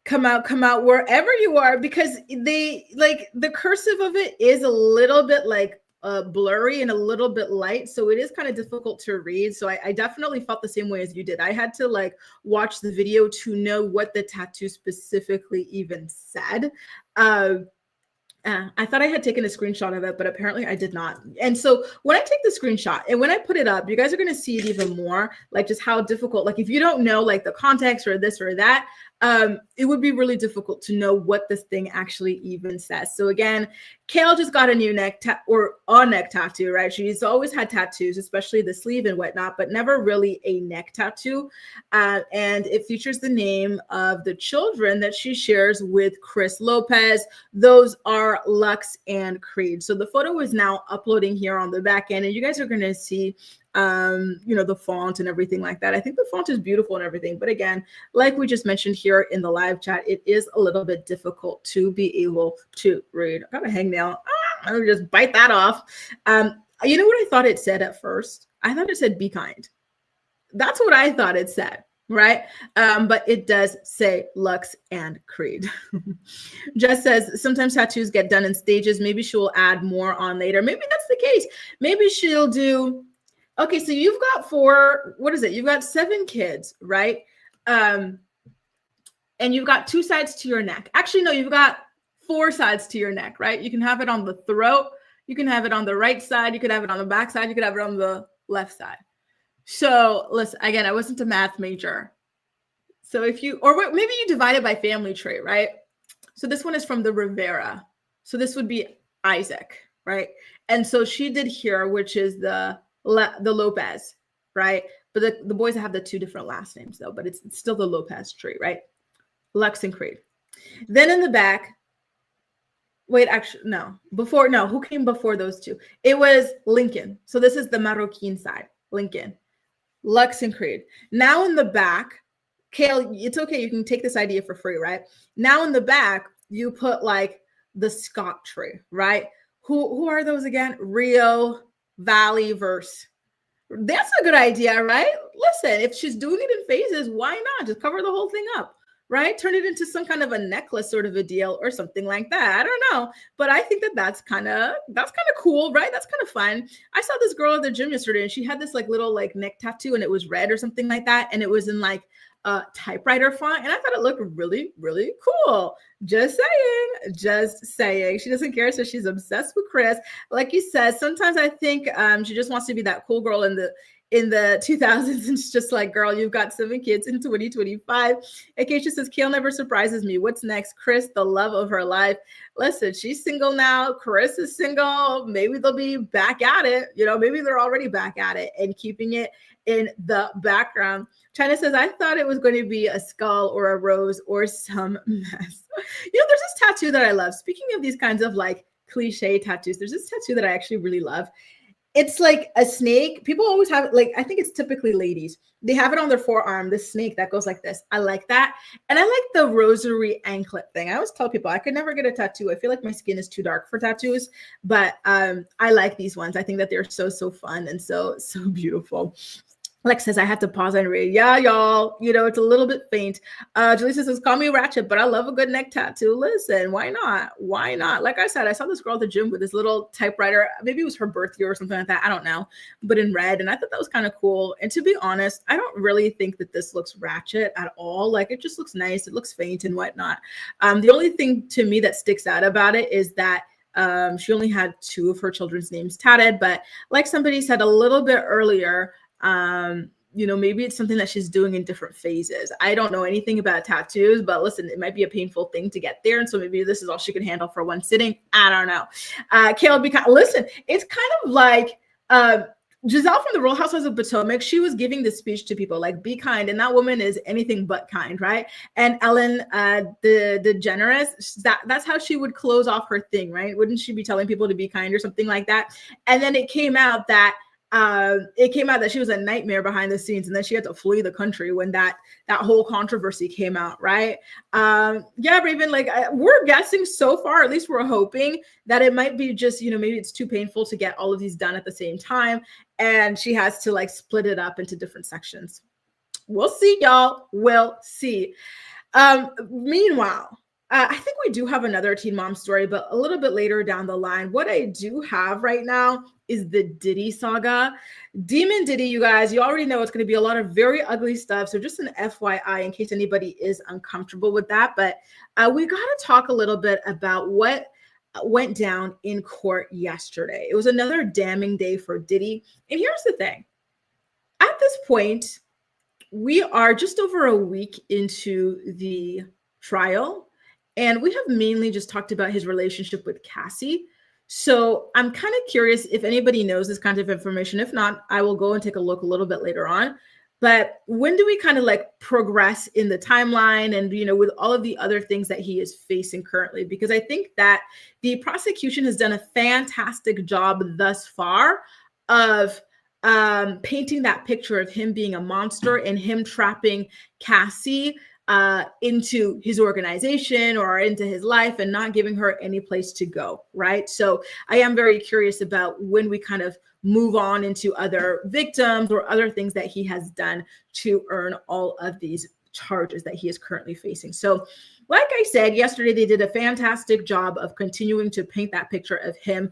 Come out wherever you are, because they like the cursive of it is a little bit like blurry and a little bit light, so it is kind of difficult to read. So I definitely felt the same way as you did. I had to like watch the video to know what the tattoo specifically even said. I thought I had taken a screenshot of it, but apparently I did not. And so when I take the screenshot and when I put it up, you guys are going to see it even more, like just how difficult, like if you don't know like the context or this or that, it would be really difficult to know what this thing actually even says. So again, Kale just got a new neck tattoo, right? She's always had tattoos, especially the sleeve and whatnot, but never really a neck tattoo. And it features the name of the children that she shares with Chris Lopez. Those are Lux and Creed. So the photo is now uploading here on the back end, and you guys are going to see the font and everything like that. I think the font is beautiful and everything, but again, like we just mentioned here in the live chat, it is a little bit difficult to be able to read. I got a hangnail. I'm gonna just bite that off. You know what I thought it said at first? I thought it said be kind. That's what I thought it said, right? But it does say Lux and Creed. Jess says sometimes tattoos get done in stages. Maybe she will add more on later. Maybe that's the case. Maybe she'll do. Okay, so you've got 4, what is it? You've got 7 kids, right? And you've got 2 sides to your neck. Actually, no, you've got 4 sides to your neck, right? You can have it on the throat. You can have it on the right side. You could have it on the back side. You could have it on the left side. So listen, again, I wasn't a math major. So maybe you divide it by family tree, right? So this one is from the Rivera. So this would be Isaac, right? And so she did here, which is the Lopez, right? But the boys have the 2 different last names though, but it's still the Lopez tree, right? Lux and Creed. Then in the back, wait, actually, who came before those 2? It was Lincoln. So this is the Marroquin side, Lincoln, Lux and Creed. Now in the back, Kale, it's okay, you can take this idea for free, right? Now in the back, you put like the Scott tree, right? Who are those again? Rio, Valley, verse. That's a good idea, right? Listen, if she's doing it in phases, why not just cover the whole thing up, right? Turn it into some kind of a necklace sort of a deal or something like that. I don't know, but I think that's kind of cool, right? That's kind of fun. I saw this girl at the gym yesterday, and she had this like little like neck tattoo, and it was red or something like that, and it was in like typewriter font, and I thought it looked really, really cool. Just saying. She doesn't care, so she's obsessed with Chris. Like you said, sometimes I think she just wants to be that cool girl in the 2000s, and it's just like, girl, you've got 7 kids in 2025. Acacia says, Kale never surprises me. What's next? Chris, the love of her life. Listen, she's single now. Chris is single. Maybe they'll be back at it. Maybe they're already back at it and keeping it in the background. China says, I thought it was going to be a skull or a rose or some mess. There's this tattoo that I love. Speaking of these kinds of like cliche tattoos, there's this tattoo that I actually really love. It's like a snake. People always have it, like, I think it's typically ladies. They have it on their forearm, this snake that goes like this. I like that. And I like the rosary anklet thing. I always tell people I could never get a tattoo. I feel like my skin is too dark for tattoos, but I like these ones. I think that they're so fun and so beautiful. Lex says, I have to pause and read. Yeah, y'all, you know, it's a little bit faint. Jaleesa says, call me ratchet, but I love a good neck tattoo. Listen, why not? Why not? Like I said, I saw this girl at the gym with this little typewriter. Maybe it was her birth year or something like that. I don't know, but in red. And I thought that was kind of cool. And to be honest, I don't really think that this looks ratchet at all. Like, it just looks nice. It looks faint and whatnot. The only thing to me that sticks out about it is that she only had 2 of her children's names tatted. But like somebody said a little bit earlier, you know, maybe it's something that she's doing in different phases. I don't know anything about tattoos, but listen, it might be a painful thing to get there. And so maybe this is all she can handle for one sitting. I don't know. Kale, listen, it's kind of like Giselle from the Real Housewives of Potomac. She was giving this speech to people like, be kind. And that woman is anything but kind, right? And Ellen DeGeneres, that's how she would close off her thing, right? Wouldn't she be telling people to be kind or something like that? And then it came out that she was a nightmare behind the scenes, and then she had to flee the country when that whole controversy came out, right? Yeah, Raven, like we're guessing so far, at least we're hoping that it might be just, you know, maybe it's too painful to get all of these done at the same time, and she has to like split it up into different sections. We'll see, y'all. We'll see. Meanwhile, I think we do have another Teen Mom story, but a little bit later down the line. What I do have right now is the Diddy saga. Demon Diddy, you guys, you already know it's going to be a lot of very ugly stuff. So just an FYI in case anybody is uncomfortable with that. But we got to talk a little bit about what went down in court yesterday. It was another damning day for Diddy. And here's the thing. At this point, we are just over a week into the trial. And we have mainly just talked about his relationship with Cassie. So I'm kind of curious if anybody knows this kind of information. If not, I will go and take a look a little bit later on. But when do we kind of like progress in the timeline and, you know, with all of the other things that he is facing currently? Because I think that the prosecution has done a fantastic job thus far of painting that picture of him being a monster and him trapping Cassie into his organization or into his life and not giving her any place to go, right? So I am very curious about when we kind of move on into other victims or other things that he has done to earn all of these charges that he is currently facing. So like I said, yesterday they did a fantastic job of continuing to paint that picture of him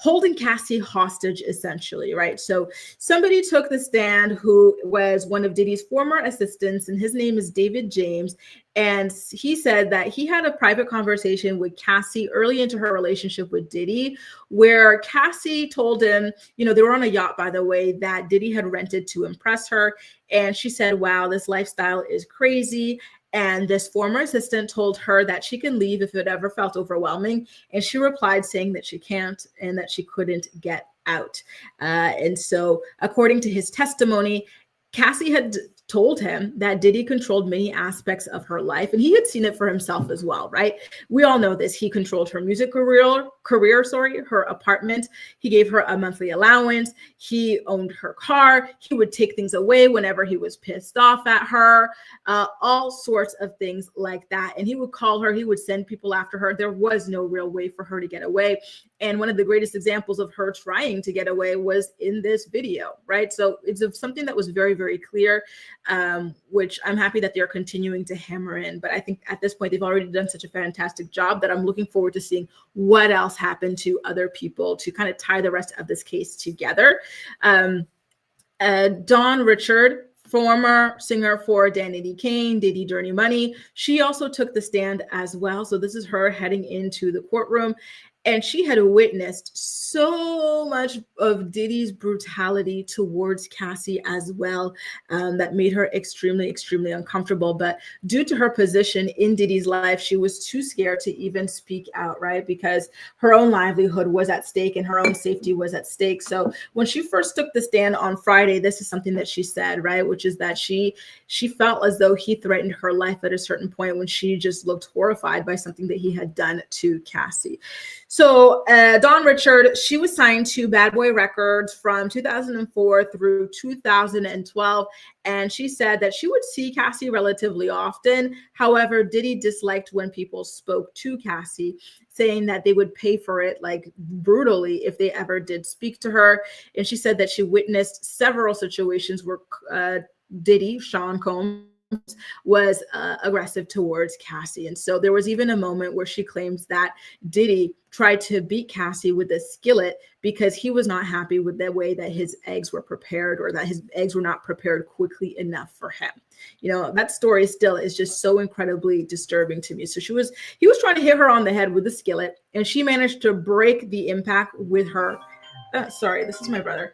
holding Cassie hostage, essentially, right? So somebody took the stand who was one of Diddy's former assistants, and his name is David James. And he said that he had a private conversation with Cassie early into her relationship with Diddy, where Cassie told him, you know, they were on a yacht, by the way, that Diddy had rented to impress her. And she said, wow, this lifestyle is crazy. And this former assistant told her that she can leave if it ever felt overwhelming. And she replied saying that she can't and that she couldn't get out. And so according to his testimony, Cassie had told him that Diddy controlled many aspects of her life, and he had seen it for himself as well, right? We all know this. He controlled her music career, her apartment. He gave her a monthly allowance. He owned her car. He would take things away whenever he was pissed off at her, all sorts of things like that. And he would call her. He would send people after her. There was no real way for her to get away. And one of the greatest examples of her trying to get away was in this video, right? So it's something that was very, very clear, which I'm happy that they're continuing to hammer in. But I think at this point, they've already done such a fantastic job that I'm looking forward to seeing what else happened to other people to kind of tie the rest of this case together. Dawn Richard, former singer for Danity Kane, Diddy Dirty Money, she also took the stand as well. So this is her heading into the courtroom. And she had witnessed so much of Diddy's brutality towards Cassie as well, that made her extremely, extremely uncomfortable. But due to her position in Diddy's life, she was too scared to even speak out, right? Because her own livelihood was at stake and her own safety was at stake. So when she first took the stand on Friday, this is something that she said, right? Which is that she felt as though he threatened her life at a certain point when she just looked horrified by something that he had done to Cassie. So Dawn Richard, she was signed to Bad Boy Records from 2004 through 2012. And she said that she would see Cassie relatively often. However, Diddy disliked when people spoke to Cassie, saying that they would pay for it like brutally if they ever did speak to her. And she said that she witnessed several situations where Diddy, Sean Combs, was aggressive towards Cassie. And so there was even a moment where she claims that Diddy tried to beat Cassie with a skillet because he was not happy with the way that his eggs were prepared, or that his eggs were not prepared quickly enough for him. You know, that story still is just so incredibly disturbing to me. So he was trying to hit her on the head with a skillet, and she managed to break the impact with her. Sorry, this is my brother.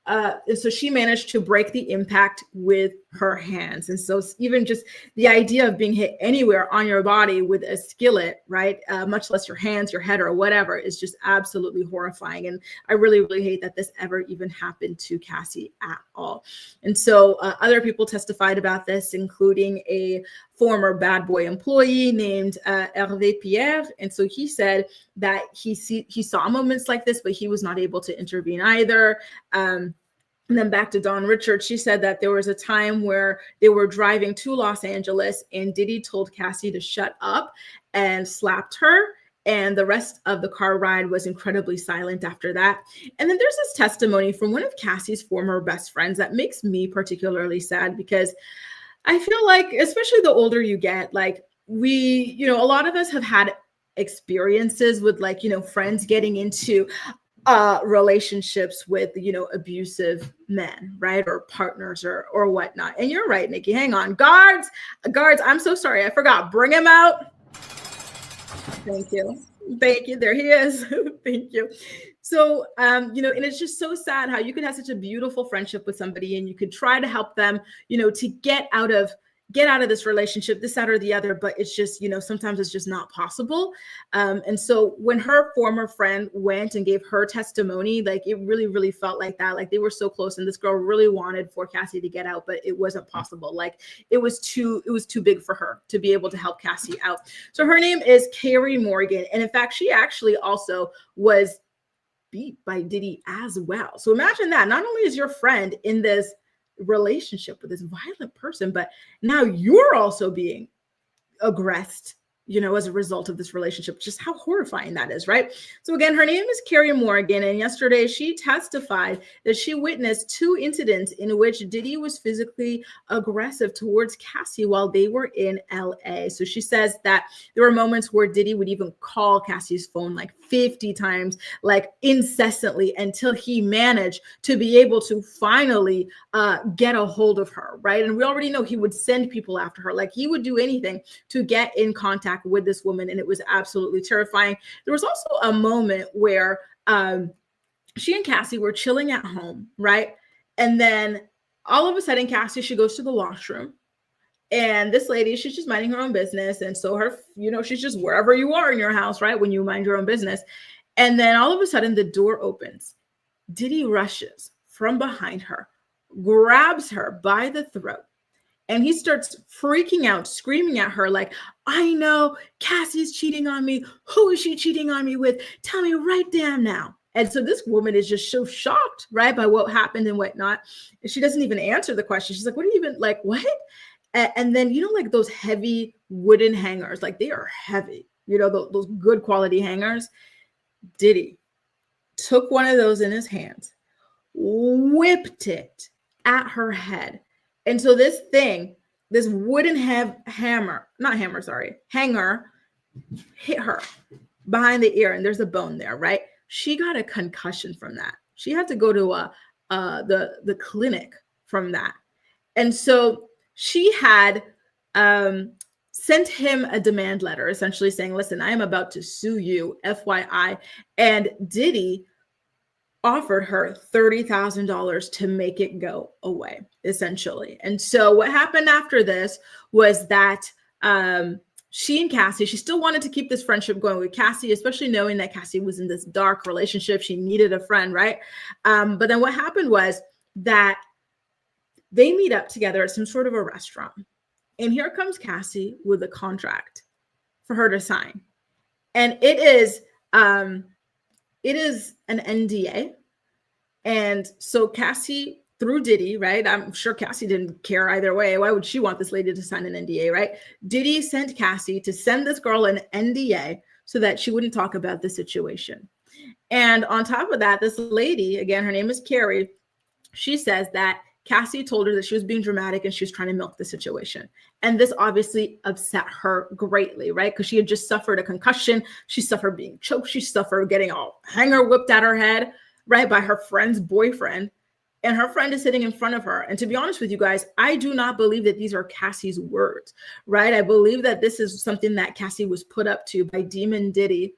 And so she managed to break the impact with her hands. And so even just the idea of being hit anywhere on your body with a skillet, right, much less your hands, your head, or whatever, is just absolutely horrifying. And I really, really hate that this ever even happened to Cassie at all. And so other people testified about this, including a former Bad Boy employee named Hervé Pierre. And so he said that he saw moments like this, but he was not able to intervene either. And then back to Dawn Richard, she said that there was a time where they were driving to Los Angeles and Diddy told Cassie to shut up and slapped her. And the rest of the car ride was incredibly silent after that. And then there's this testimony from one of Cassie's former best friends that makes me particularly sad, because I feel like, especially the older you get, like a lot of us have had experiences with friends getting into relationships with, abusive men, right? Or partners or whatnot. And you're right, Nikki, hang on. Guards, I'm so sorry. I forgot. Bring him out. Thank you. There he is. Thank you. So, and it's just so sad how you could have such a beautiful friendship with somebody and you could try to help them, to get out of this relationship, this, that, or the other, but it's just, sometimes it's just not possible. And so when her former friend went and gave her testimony, like it really, really felt like that, like they were so close and this girl really wanted for Cassie to get out, but it wasn't possible. Like it was too big for her to be able to help Cassie out. So her name is Carrie Morgan. And in fact, she actually also was beat by Diddy as well. So imagine that. Not only is your friend in this relationship with this violent person, but now you're also being aggressed, as a result of this relationship. Just how horrifying that is, right? So again, her name is Carrie Morgan, and yesterday she testified that she witnessed 2 incidents in which Diddy was physically aggressive towards Cassie while they were in LA. So she says that there were moments where Diddy would even call Cassie's phone like 50 times, like incessantly, until he managed to be able to finally get a hold of her, right? And we already know he would send people after her. Like he would do anything to get in contact with this woman, and it was absolutely terrifying. There was also a moment where she and Cassie were chilling at home, right? And then all of a sudden, Cassie, she goes to the washroom, and this lady, she's just minding her own business. And so her, she's just wherever you are in your house, right? When you mind your own business. And then all of a sudden the door opens. Diddy rushes from behind her, grabs her by the throat, and he starts freaking out, screaming at her like, I know Cassie's cheating on me. Who is she cheating on me with? Tell me right damn now. And so this woman is just so shocked, right, by what happened and whatnot. And she doesn't even answer the question. She's like, what are you even, like, what? And then, like those heavy wooden hangers, like they are heavy, those good quality hangers. Diddy took one of those in his hands, whipped it at her head. And so this wooden hanger hit her behind the ear, and there's a bone there, right? She got a concussion from that. She had to go to the clinic from that. And so she had sent him a demand letter, essentially saying, listen, I am about to sue you, FYI. And Diddy offered her $30,000 to make it go away, essentially. And so what happened after this was that she and Cassie, she still wanted to keep this friendship going with Cassie, especially knowing that Cassie was in this dark relationship. She needed a friend, right? But then what happened was that they meet up together at some sort of a restaurant. And here comes Cassie with a contract for her to sign. And it is It is an NDA. And so Cassie, through Diddy, right? I'm sure Cassie didn't care either way. Why would she want this lady to sign an NDA, right? Diddy sent Cassie to send this girl an NDA so that she wouldn't talk about the situation. And on top of that, this lady, again, her name is Carrie, she says that Cassie told her that she was being dramatic and she was trying to milk the situation. And this obviously upset her greatly, right? Because she had just suffered a concussion. She suffered being choked. She suffered getting a hanger whipped at her head, right, by her friend's boyfriend. And her friend is sitting in front of her. And to be honest with you guys, I do not believe that these are Cassie's words, right? I believe that this is something that Cassie was put up to by Demon Diddy,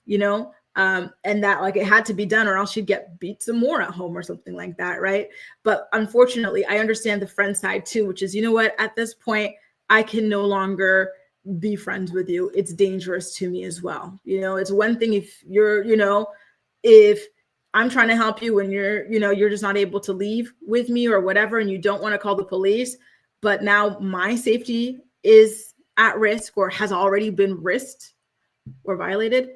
you know, and that like it had to be done or else she'd get beat some more at home or something like that, right? But unfortunately, I understand the friend side too, which is, you know what, at this point, I can no longer be friends with you. It's dangerous to me as well. You know, it's one thing if you're, you know, if I'm trying to help you and you're just not able to leave with me or whatever, and you don't want to call the police, but now my safety is at risk or has already been risked or violated.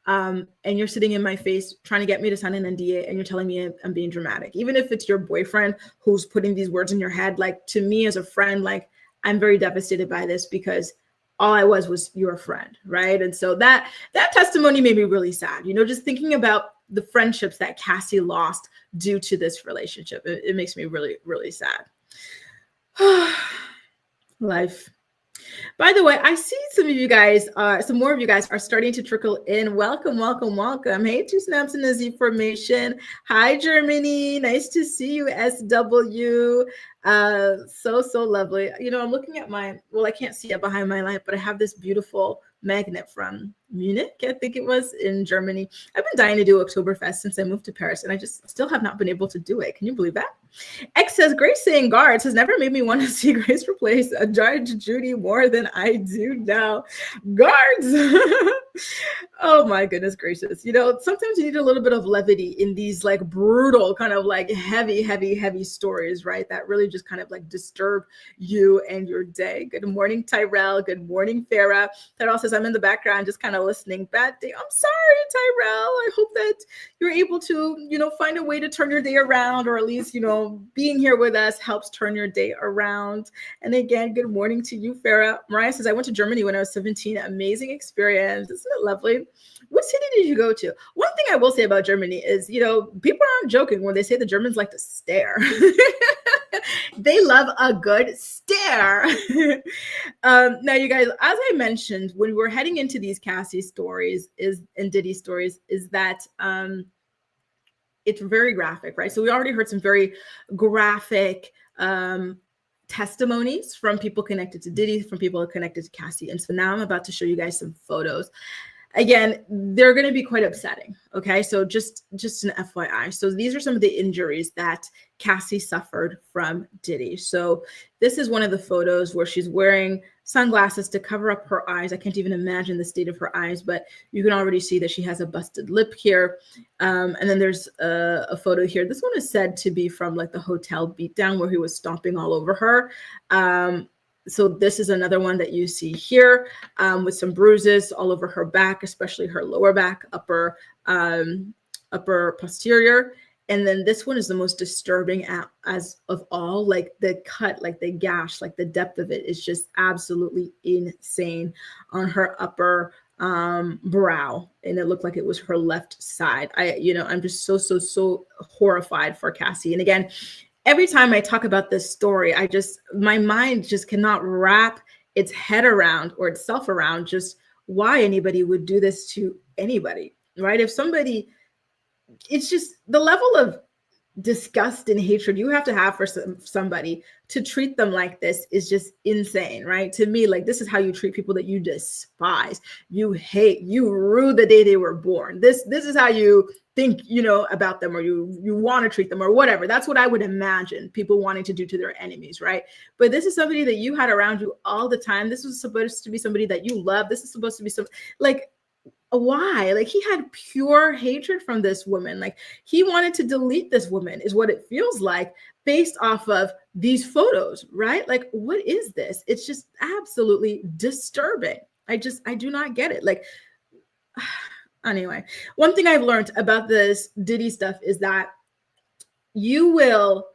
And you're sitting in my face trying to get me to sign an NDA and you're telling me I'm being dramatic. Even if it's your boyfriend who's putting these words in your head, like to me as a friend, like I'm very devastated by this because all I was your friend, right? And so that testimony made me really sad, you know, just thinking about the friendships that Cassie lost due to this relationship. It makes me really, really sad. Life. By the way, I see some of you guys, some more of you guys are starting to trickle in. Welcome, welcome, welcome. Hey, Two Snaps in the Z Formation. Hi, Germany. Nice to see you, SW. So lovely. You know, I'm looking at well, I can't see it behind my light, but I have this beautiful magnet from Munich, I think it was, in Germany. I've been dying to do Oktoberfest since I moved to Paris, and I just still have not been able to do it. Can you believe that? X says, Grace saying guards has never made me want to see Grace replace a Judge Judy more than I do now. Guards! Oh my goodness gracious. You know, sometimes you need a little bit of levity in these like brutal, kind of like heavy stories, right? That really just kind of like disturb you and your day. Good morning, Tyrell. Good morning, Farah. Tyrell says, I'm in the background just kind of listening. Bad day. I'm sorry, Tyrell. I hope that you're able to, you know, find a way to turn your day around, or at least, you know, being here with us helps turn your day around. And again, good morning to you, Farah. Mariah says, I went to Germany when I was 17. Amazing experience. Isn't it lovely? What city did you go to? One thing I will say about Germany is, you know, people aren't joking when they say the Germans like to stare. They love a good stare. Now, you guys, as I mentioned, when we're heading into these Cassie stories and Diddy stories, is that it's very graphic, right? So we already heard some very graphic testimonies from people connected to Diddy, from people connected to Cassie. And so now I'm about to show you guys some photos. Again, they're going to be quite upsetting. Okay, so just an FYI. So these are some of the injuries that Cassie suffered from Diddy. So this is one of the photos where she's wearing sunglasses to cover up her eyes. I can't even imagine the state of her eyes, but you can already see that she has a busted lip here. And then there's a photo here. This one is said to be from like the hotel beatdown where he was stomping all over her. So this is another one that you see here with some bruises all over her back, especially her lower back, upper posterior. And then this one is the most disturbing as of all, like the cut, like the gash, like the depth of it is just absolutely insane on her upper brow. And it looked like it was her left side. I'm just so horrified for Cassie. And again, every time I talk about this story, my mind just cannot wrap its head around or itself around just why anybody would do this to anybody, right? If somebody, it's just the level of disgust and hatred you have to have for somebody to treat them like this is just insane, right? To me, like, this is how you treat people that you despise, you hate, you rue the day they were born. This is how you think, about them, or you want to treat them or whatever. That's what I would imagine people wanting to do to their enemies, right? But this is somebody that you had around you all the time. This was supposed to be somebody that you love. This is supposed to be why? Like, he had pure hatred from this woman. Like, he wanted to delete this woman is what it feels like based off of these photos, right? Like, what is this? It's just absolutely disturbing. I do not get it. Like, Anyway, one thing I've learned about this Diddy stuff is that you will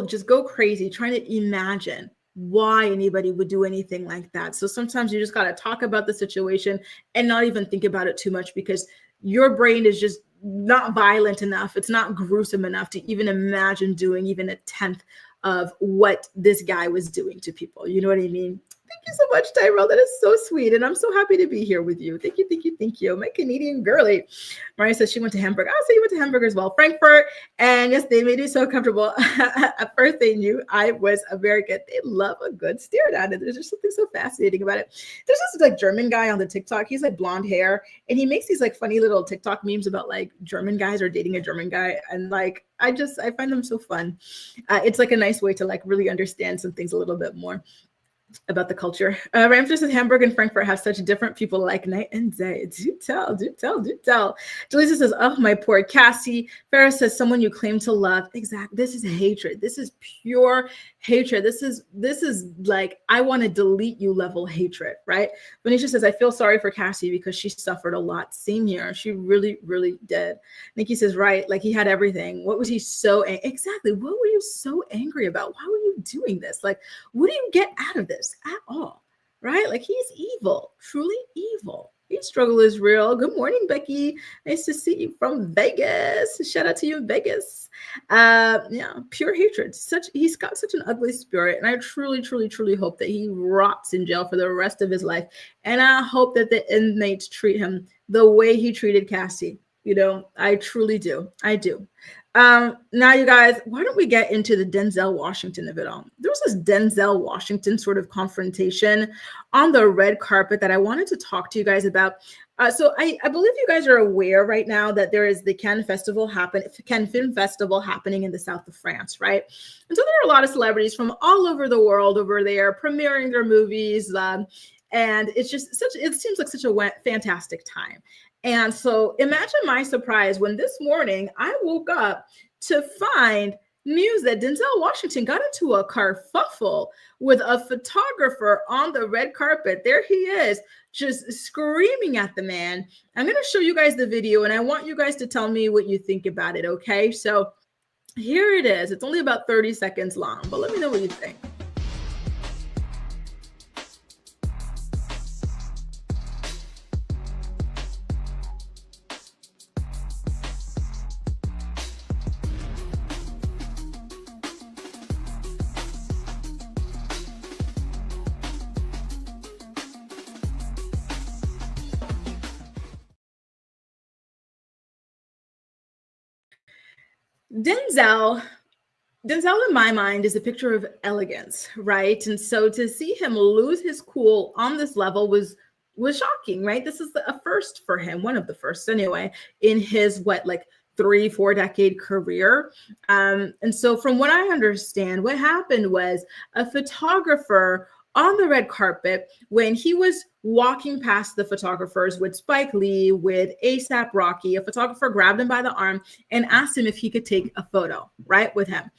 just go crazy trying to imagine why anybody would do anything like that. So sometimes you just got to talk about the situation and not even think about it too much, because your brain is just not violent enough. It's not gruesome enough to even imagine doing even a tenth of what this guy was doing to people. You know what I mean? Thank you so much, Tyrell. That is so sweet. And I'm so happy to be here with you. Thank you, thank you, thank you. My Canadian girly. Mariah says she went to Hamburg. I'll say you went to Hamburg as well. Frankfurt. And yes, they made me so comfortable. At first, they knew I was American. They love a good stare down. And there's just something so fascinating about it. There's this like German guy on the TikTok. He's like blonde hair. And he makes these like funny little TikTok memes about like German guys or dating a German guy. And like, I find them so fun. It's like a nice way to like really understand some things a little bit more about the culture. Ramses says Hamburg and Frankfurt have such different people like night and day. Do tell, do tell, do tell. Jaleesa says, oh, my poor Cassie. Farah says, someone you claim to love. Exactly. This is hatred. This is pure hatred. This is like, I want to delete you level hatred, right? Venetia says, I feel sorry for Cassie because she suffered a lot. Same here. She really, really did. Nikki says, right. Like he had everything. What was he so exactly? What were you so angry about? Why were you doing this? Like, what do you get out of this at all? Right? Like he's evil, truly evil. His struggle is real. Good morning, Becky. Nice to see you from Vegas. Shout out to you in Vegas. Yeah, pure hatred. He's got such an ugly spirit. And I truly, truly, truly hope that he rots in jail for the rest of his life. And I hope that the inmates treat him the way he treated Cassie. You know, I truly do. I do. Now, you guys, why don't we get into the Denzel Washington of it all? There was this Denzel Washington sort of confrontation on the red carpet that I wanted to talk to you guys about. So I believe you guys are aware right now that there is the Cannes Film Festival happening in the south of France, right? And so there are a lot of celebrities from all over the world over there premiering their movies. And it's just it seems like such a fantastic time. And so imagine my surprise when this morning I woke up to find news that Denzel Washington got into a kerfuffle with a photographer on the red carpet. There he is, just screaming at the man. I'm going to show you guys the video, and I want you guys to tell me what you think about it, okay? So here it is. It's only about 30 seconds long, but let me know what you think. Denzel in my mind is a picture of elegance, right? And so to see him lose his cool on this level was shocking, right? This is a first for him, one of the firsts anyway, in his 3-4 decade career. And so from what I understand, what happened was a photographer on the red carpet, when he was walking past the photographers with Spike Lee, with A$AP Rocky, a photographer grabbed him by the arm and asked him if he could take a photo, right, with him,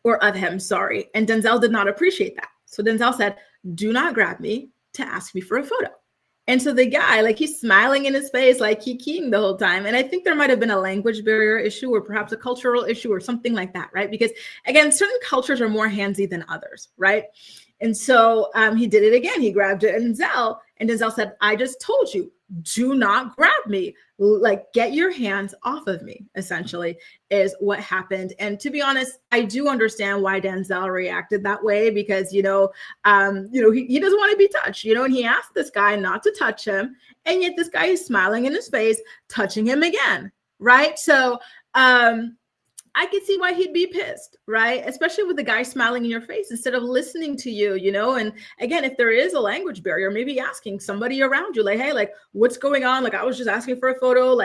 or of him, sorry. And Denzel did not appreciate that. So Denzel said, do not grab me to ask me for a photo. And so the guy, he's smiling in his face, keying the whole time. And I think there might have been a language barrier issue or perhaps a cultural issue or something like that, right? Because again, certain cultures are more handsy than others, right? And so he did it again. He grabbed Denzel, and Denzel said, I just told you, do not grab me. Get your hands off of me, essentially, is what happened. And to be honest, I do understand why Denzel reacted that way, because, he doesn't want to be touched, and he asked this guy not to touch him. And yet this guy is smiling in his face, touching him again, right? So, I could see why he'd be pissed, right? Especially with the guy smiling in your face instead of listening to you, And again, if there is a language barrier, maybe asking somebody around you, hey, what's going on? I was just asking for a photo.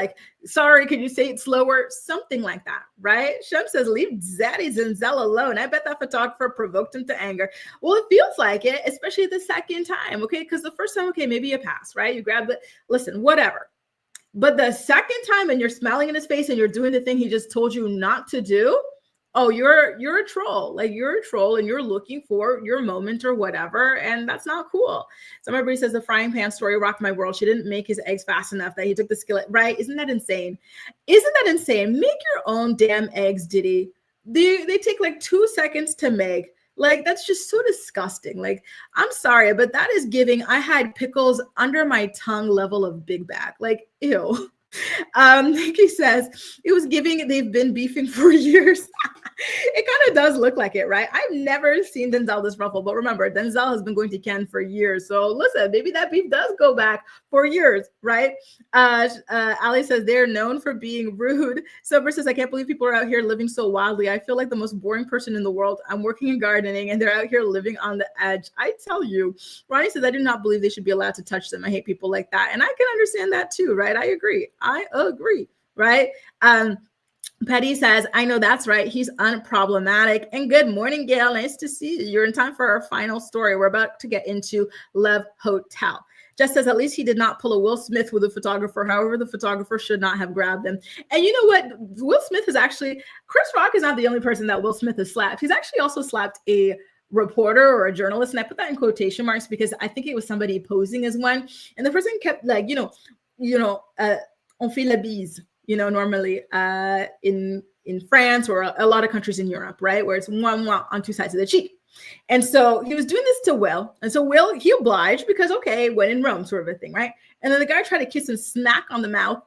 Sorry, can you say it slower? Something like that, right? Shem says, leave Zaddy Denzel alone. I bet that photographer provoked him to anger. Well, it feels like it, especially the second time, okay? Because the first time, okay, maybe a pass, right? You grab it, listen, whatever. But the second time, and you're smiling in his face and you're doing the thing he just told you not to do, oh, you're a troll. Like, you're a troll and you're looking for your moment or whatever, and that's not cool. So everybody says the frying pan story rocked my world. She didn't make his eggs fast enough that he took the skillet, right? Isn't that insane? Isn't that insane? Make your own damn eggs, Diddy. They take like 2 seconds to make. Like, that's just so disgusting. Like, I'm sorry, but that is giving I had pickles under my tongue level of big bag. Like, ew. Nikki says it was giving they've been beefing for years. It kind of does look like it, right? I've never seen Denzel this ruffled, but remember, Denzel has been going to Ken for years. So listen, maybe that beef does go back for years, right? Ali says they're known for being rude. Silver says, I can't believe people are out here living so wildly. I feel like the most boring person in the world. I'm working in gardening and they're out here living on the edge. I tell you. Ronnie says, I do not believe they should be allowed to touch them. I hate people like that. And I can understand that too, right? I agree, right? Petty says, I know that's right. He's unproblematic. And good morning, Gail. Nice to see you. You're in time for our final story. We're about to get into Love Hotel. Jess says, at least he did not pull a Will Smith with a photographer. However, the photographer should not have grabbed him. And you know what? Will Smith is actually, Chris Rock is not the only person that Will Smith has slapped. He's actually also slapped a reporter or a journalist. And I put that in quotation marks because I think it was somebody posing as one. And the person kept like, on fait la bise, normally in France or a lot of countries in Europe, right? Where it's one on 2 sides of the cheek. And so he was doing this to Will. And so Will, he obliged because, okay, when in Rome sort of a thing, right? And then the guy tried to kiss him smack on the mouth.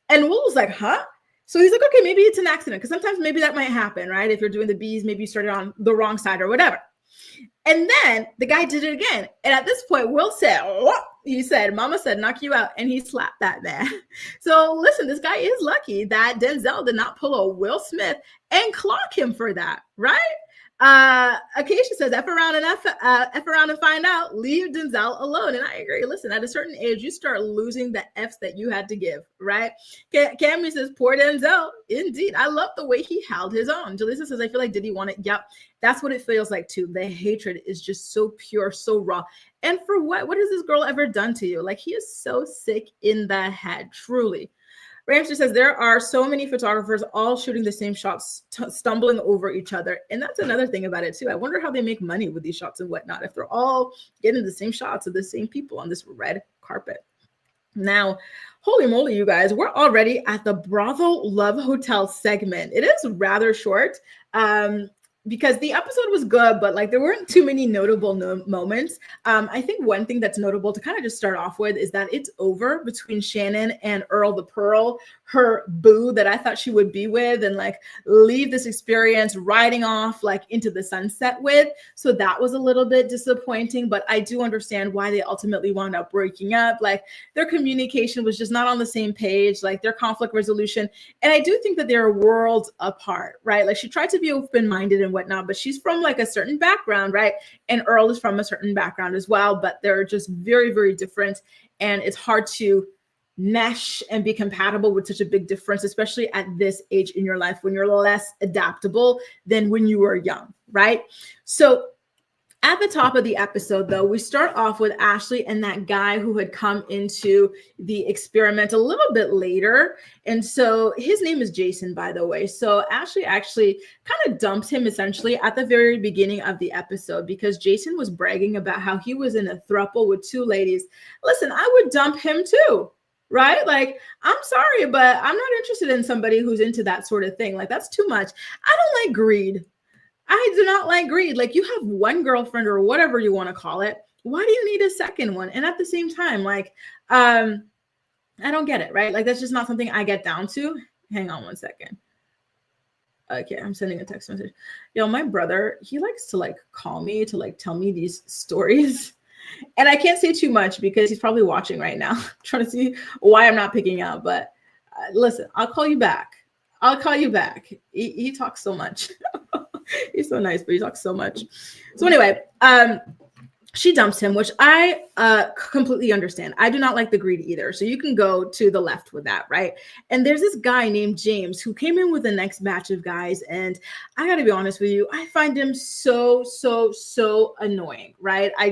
And Will was like, huh? So he's like, okay, maybe it's an accident. Because sometimes maybe that might happen, right? If you're doing the bees, maybe you started on the wrong side or whatever. And then the guy did it again. And at this point, Will said, oh, he said, mama said, knock you out. And he slapped that man. So listen, this guy is lucky that Denzel did not pull a Will Smith and clock him for that, right? Acacia says, F around and find out, leave Denzel alone. And I agree. Listen, at a certain age, you start losing the F's that you had to give, right? Cammy says, poor Denzel. Indeed. I love the way he held his own. Jalisa says, I feel like Diddy wanted, yep, that's what it feels like too. The hatred is just so pure, so raw. And for what? What has this girl ever done to you? Like, he is so sick in the head, truly. Ramsey says there are so many photographers all shooting the same shots, stumbling over each other. And that's another thing about it too. I wonder how they make money with these shots and whatnot, if they're all getting the same shots of the same people on this red carpet. Now, holy moly, you guys, we're already at the Brothel Love Hotel segment. It is rather short. Because the episode was good, but like there weren't too many notable moments. I think one thing that's notable to kind of just start off with is that it's over between Shannon and Earl the Pearl, her boo that I thought she would be with and like leave this experience riding off like into the sunset with. So that was a little bit disappointing, but I do understand why they ultimately wound up breaking up. Like their communication was just not on the same page, like their conflict resolution. And I do think that they're worlds apart, right? Like she tried to be open-minded and whatnot, but she's from like a certain background, right? And Earl is from a certain background as well, but they're just very, very different. And it's hard to mesh and be compatible with such a big difference, especially at this age in your life when you're less adaptable than when you were young, right? So at the top of the episode, though, we start off with Ashley and that guy who had come into the experiment a little bit later. And so his name is Jason, by the way. So Ashley actually kind of dumps him essentially at the very beginning of the episode because Jason was bragging about how he was in a throuple with 2 ladies. Listen, I would dump him too, right? Like, I'm sorry, but I'm not interested in somebody who's into that sort of thing. Like, that's too much. I don't like greed. I do not like greed. Like, you have one girlfriend or whatever you want to call it. Why do you need a second one? And at the same time, like, I don't get it, right? Like, that's just not something I get down to. Hang on one second. Okay, I'm sending a text message. Yo, my brother, he likes to like call me to like tell me these stories. And I can't say too much because he's probably watching right now, trying to see why I'm not picking up. But listen, I'll call you back. I'll call you back. He talks so much. He's so nice, but he talks so much. So anyway, she dumps him, which I completely understand. I do not like the greed either. So you can go to the left with that, right? And there's this guy named James who came in with the next batch of guys. And I got to be honest with you, I find him so annoying, right? I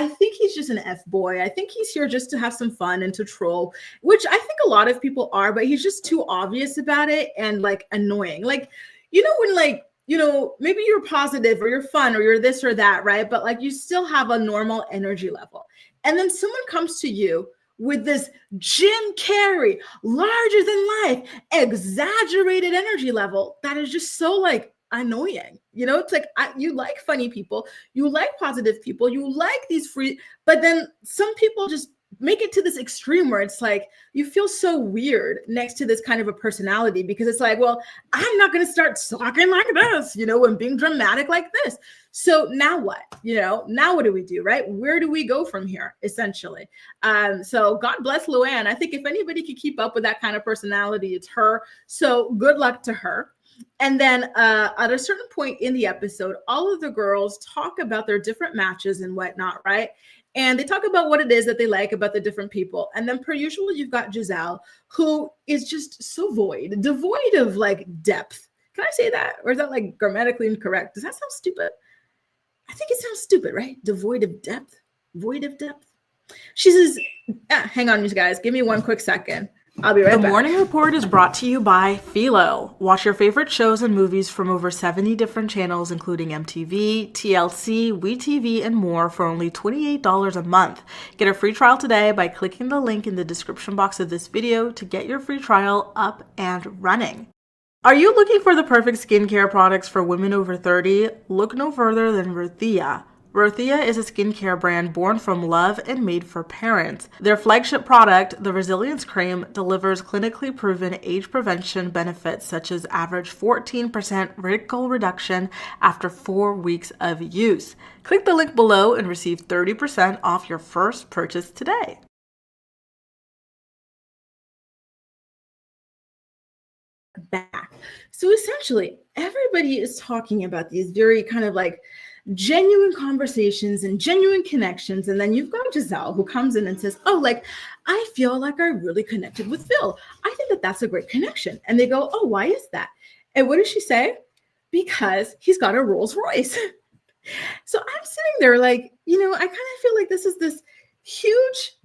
think he's just an F-boy. I think he's here just to have some fun and to troll, which I think a lot of people are, but he's just too obvious about it and like annoying. Like, you know, when like maybe you're positive or you're fun or you're this or that, right? But like you still have a normal energy level. And then someone comes to you with this Jim Carrey, larger than life, exaggerated energy level that is just so like annoying. It's like you like funny people, you like positive people, you like these free, but then some people just make it to this extreme where it's like you feel so weird next to this kind of a personality, because it's like, well, I'm not going to start talking like this, and being dramatic like this. So now what? Now what do we do, right? Where do we go from here, essentially? So God bless Luann. I think if anybody could keep up with that kind of personality, it's her. So good luck to her. And then at a certain point in the episode, all of the girls talk about their different matches and whatnot, right? And they talk about what it is that they like about the different people. And then per usual, you've got Giselle, who is just so devoid of like depth. Can I say that? Or is that like grammatically incorrect? Does that sound stupid? I think it sounds stupid, right? Devoid of depth, void of depth. She says, hang on, you guys, give me one quick second. I'll be right back. The Morning Report is brought to you by Philo. Watch your favorite shows and movies from over 70 different channels, including MTV, TLC, WeTV, and more for only $28 a month. Get a free trial today by clicking the link in the description box of this video to get your free trial up and running. Are you looking for the perfect skincare products for women over 30? Look no further than Ruthia. Ruthia is a skincare brand born from love and made for parents. Their flagship product, the Resilience Cream, delivers clinically proven age prevention benefits such as average 14% wrinkle reduction after 4 weeks of use. Click the link below and receive 30% off your first purchase today. Back. So essentially, everybody is talking about these very kind of like genuine conversations and genuine connections. And then you've got Giselle who comes in and says, oh, like, I feel like I really connected with Phil. I think that that's a great connection. And they go, oh, why is that? And what does she say? Because he's got a Rolls Royce. So I'm sitting there like, I kind of feel like this is this huge,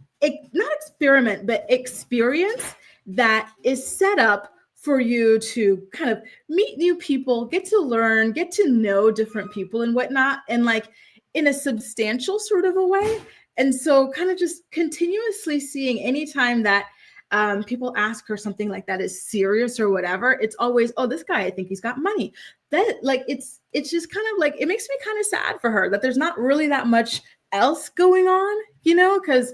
not experiment, but experience that is set up for you to kind of meet new people, get to learn, get to know different people and whatnot, and like in a substantial sort of a way. And so kind of just continuously seeing anytime that people ask her something like that is serious or whatever, it's always, oh, this guy, I think he's got money. That like, it's just kind of like, it makes me kind of sad for her that there's not really that much else going on, because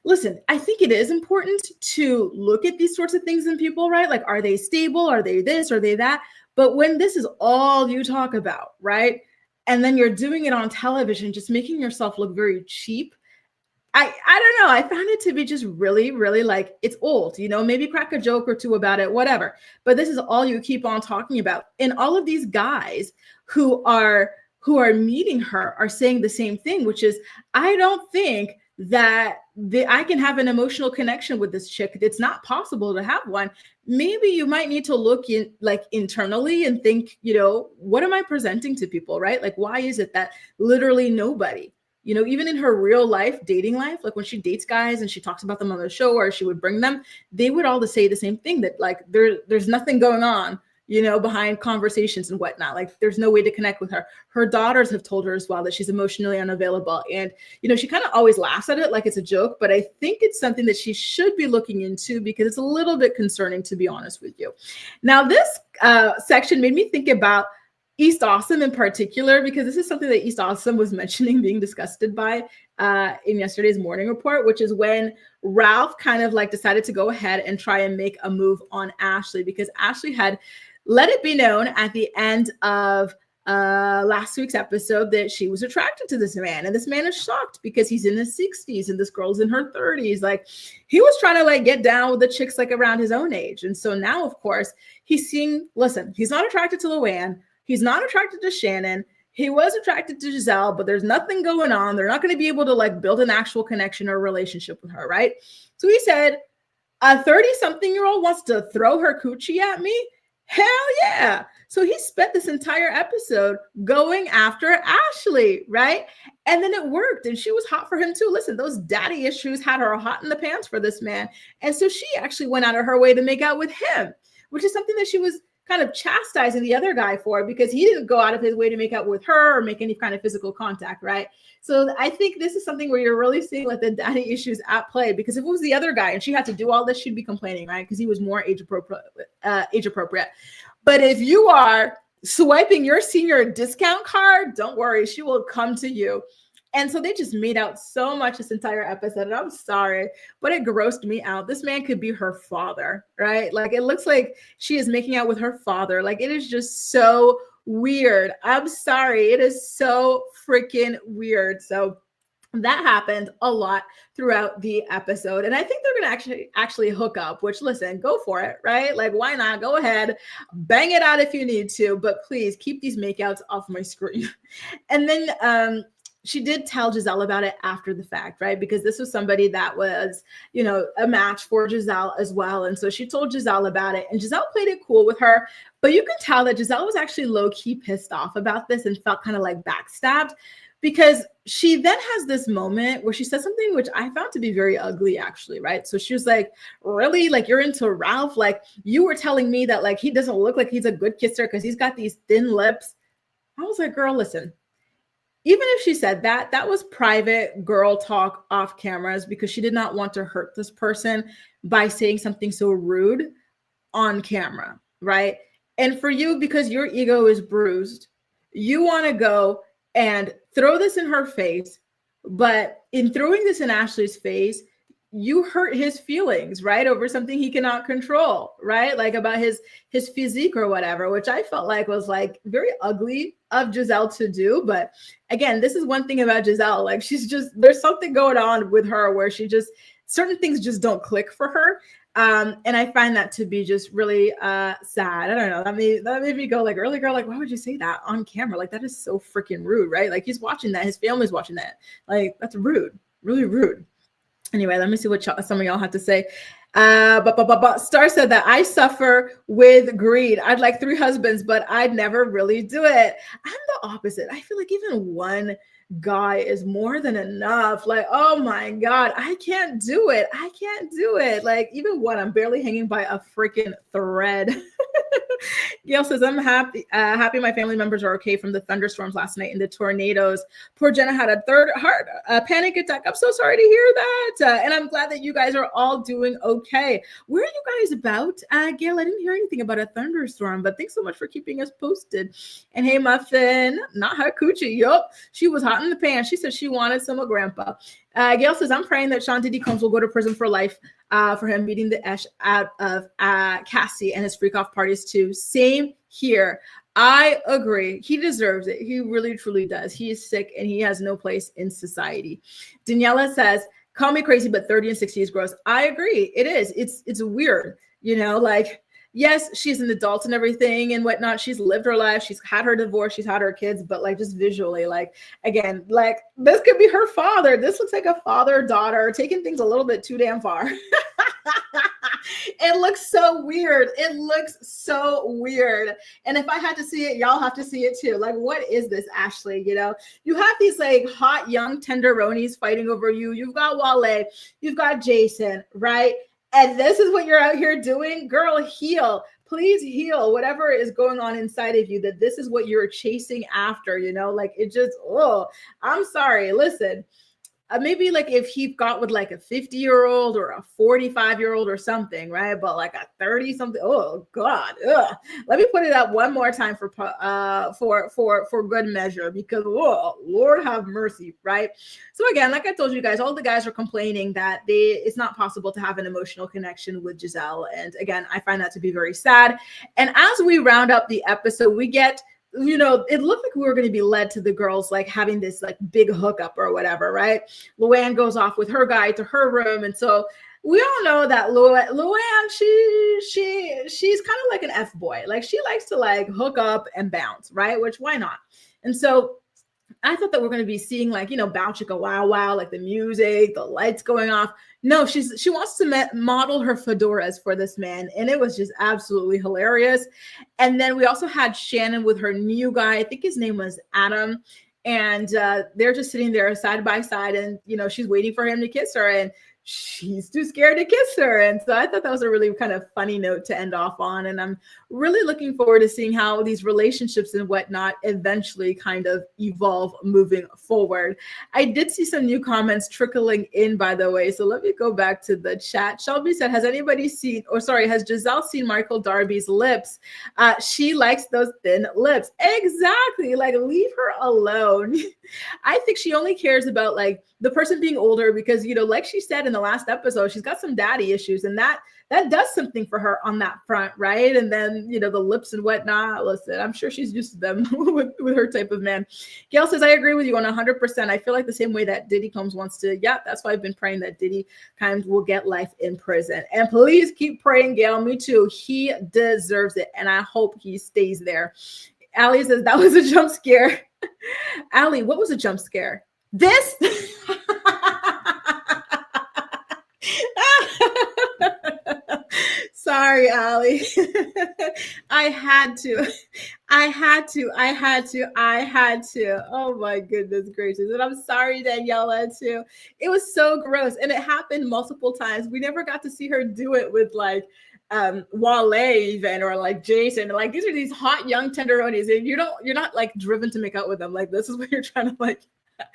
listen, I think it is important to look at these sorts of things in people, right? Like, are they stable? Are they this? Are they that? But when this is all you talk about, right? And then you're doing it on television, just making yourself look very cheap. I don't know. I found it to be just really, really like, it's old, maybe crack a joke or two about it, whatever. But this is all you keep on talking about. And all of these guys who are meeting her are saying the same thing, which is, I don't think that I can have an emotional connection with this chick. It's not possible to have one. Maybe you might need to look in like internally and think, what am I presenting to people, right? Like, why is it that literally nobody, even in her real life, dating life, like when she dates guys and she talks about them on the show or she would bring them, they would all say the same thing, that like there's nothing going on, behind conversations and whatnot. Like there's no way to connect with her. Her daughters have told her as well that she's emotionally unavailable. And, she kind of always laughs at it like it's a joke, but I think it's something that she should be looking into because it's a little bit concerning, to be honest with you. Now, this section made me think about East Awesome in particular, because this is something that East Awesome was mentioning being disgusted by in yesterday's morning report, which is when Ralph kind of like decided to go ahead and try and make a move on Ashley, because Ashley had let it be known at the end of last week's episode that she was attracted to this man. And this man is shocked because he's in his 60s and this girl's in her 30s. Like he was trying to like get down with the chicks like around his own age. And so now, of course, he's not attracted to Luann. He's not attracted to Shannon. He was attracted to Giselle, but there's nothing going on. They're not going to be able to like build an actual connection or relationship with her, right? So he said, a 30-something-year-old wants to throw her coochie at me? Hell yeah. So he spent this entire episode going after Ashley, right? And then it worked. And she was hot for him too. Listen, those daddy issues had her hot in the pants for this man. And so she actually went out of her way to make out with him, which is something that she was kind of chastising the other guy for it because he didn't go out of his way to make out with her or make any kind of physical contact, right? So I think this is something where you're really seeing like the daddy issues at play, because if it was the other guy and she had to do all this, she'd be complaining, right? Because he was more age appropriate. But if you are swiping your senior discount card, don't worry, she will come to you. And so they just made out so much this entire episode. And I'm sorry, but it grossed me out. This man could be her father, right? Like, it looks like she is making out with her father. Like, it is just so weird. I'm sorry. It is so freaking weird. So that happened a lot throughout the episode. And I think they're going to actually hook up, which, listen, go for it, right? Like, why not? Go ahead, bang it out if you need to, but please keep these makeouts off my screen. And then, she did tell Giselle about it after the fact, right? Because this was somebody that was, you know, a match for Giselle as well. And so she told Giselle about it, and Giselle played it cool with her. But you can tell that Giselle was actually low-key pissed off about this and felt kind of like backstabbed, because she then has this moment where she says something which I found to be very ugly, actually, right? So she was like, really? Like, you're into Ralph? Like, you were telling me that, like, he doesn't look like he's a good kisser because he's got these thin lips. I was like, girl, listen. Even if she said that, that was private girl talk off cameras, because she did not want to hurt this person by saying something so rude on camera, right? And for you, because your ego is bruised, you want to go and throw this in her face. But in throwing this in Ashley's face, you hurt his feelings, right? Over something he cannot control, right? Like about his physique or whatever, which I felt like was like very ugly of Giselle to do. But again, this is one thing about Giselle. Like, she's just, there's something going on with her where she just, certain things just don't click for her. And I find that to be just really sad. I don't know. That made me go like, early girl, like, why would you say that on camera? Like, that is so freaking rude, right? Like, he's watching that. His family's watching that. Like, that's rude, really rude. Anyway, let me see what some of y'all have to say. Star said that I suffer with greed. I'd like 3 husbands, but I'd never really do it. I'm the opposite. I feel like even one guy is more than enough. Like, oh my God, I can't do it. I can't do it. Like, even one, I'm barely hanging by a freaking thread. Gail says, I'm happy my family members are okay from the thunderstorms last night and the tornadoes. Poor Jenna had a third heart panic attack. I'm so sorry to hear that. And I'm glad that you guys are all doing okay. Where are you guys about? Gail, I didn't hear anything about a thunderstorm, but thanks so much for keeping us posted. And hey, Muffin, not her coochie. Yup, she was hot in the pan. She said she wanted some of Grandpa. Gail says, I'm praying that Sean Diddy Combs will go to prison for life for him beating the esh out of Cassie and his freak off parties too. Same here. I agree. He deserves it. He really, truly does. He is sick and he has no place in society. Daniela says, call me crazy, but 30 and 60 is gross. I agree. It is. It's weird. You know, like, yes, she's an adult and everything and whatnot. She's lived her life. She's had her divorce. She's had her kids. But like, just visually, like, again, like, this could be her father. This looks like a father-daughter taking things a little bit too damn far. It looks so weird. It looks so weird. And if I had to see it, y'all have to see it too. Like, what is this, Ashley? You know, you have these like hot young tenderonis fighting over you. You've got Wale. You've got Jason, right? And this is what you're out here doing? Girl, heal. Please heal whatever is going on inside of you, that this is what you're chasing after, you know? Like, it just, oh, I'm sorry. Listen, maybe like if he got with like a 50-year-old or a 45-year-old or something, right? But like a 30-something, oh God, ugh. Let me put it up one more time for good measure, because oh, Lord have mercy, right? So again, like I told you guys, all the guys are complaining that it's not possible to have an emotional connection with Giselle, and again, I find that to be very sad. And as we round up the episode, we get, you know, it looked like we were going to be led to the girls like having this like big hookup or whatever, right? Luann goes off with her guy to her room, and so we all know that Luann, she's kind of like an F-boy. Like, she likes to like hook up and bounce, right? Which, why not? And so I thought that we're going to be seeing like, you know, bounce chicka wow wow, like the music, the lights going off. No, she wants to model her fedoras for this man. And it was just absolutely hilarious. And then we also had Shannon with her new guy. I think his name was Adam. And they're just sitting there side by side. And, you know, she's waiting for him to kiss her. And she's too scared to kiss her. And so I thought that was a really kind of funny note to end off on. And I'm really looking forward to seeing how these relationships and whatnot eventually kind of evolve moving forward. I did see some new comments trickling in, by the way. So let me go back to the chat. Shelby said, has Giselle seen Michael Darby's lips? She likes those thin lips. Exactly. Like, leave her alone. I think she only cares about like the person being older because, you know, like she said in the last episode, she's got some daddy issues, and that does something for her on that front, right? And then, you know, the lips and whatnot. Listen, I'm sure she's used to them with her type of man. Gail says, I agree with you on 100%. I feel like the same way that Diddy Combs wants to. Yeah, that's why I've been praying that Diddy Combs will get life in prison. And please keep praying, Gail. Me too. He deserves it, and I hope he stays there. Allie says, that was a jump scare. Allie, what was a jump scare? This? Sorry, Allie. I had to. Oh my goodness gracious. And I'm sorry, Daniela, too. It was so gross. And it happened multiple times. We never got to see her do it with like Wale even, or like Jason. Like, these are these hot young tenderonis, and you're not like driven to make out with them. Like, this is what you're trying to like.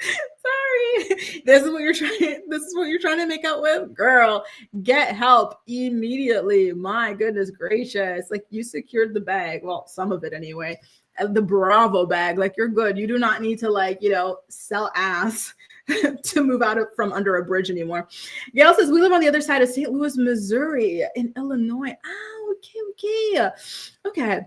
Sorry, this is what you're trying to make out with. Girl, get help immediately. My goodness gracious. Like, you secured the bag. Well, some of it anyway. The Bravo bag. Like, you're good. You do not need to, like, you know, sell ass to move out from under a bridge anymore. Gail says, we live on the other side of St. Louis, Missouri, in Illinois. Oh, okay.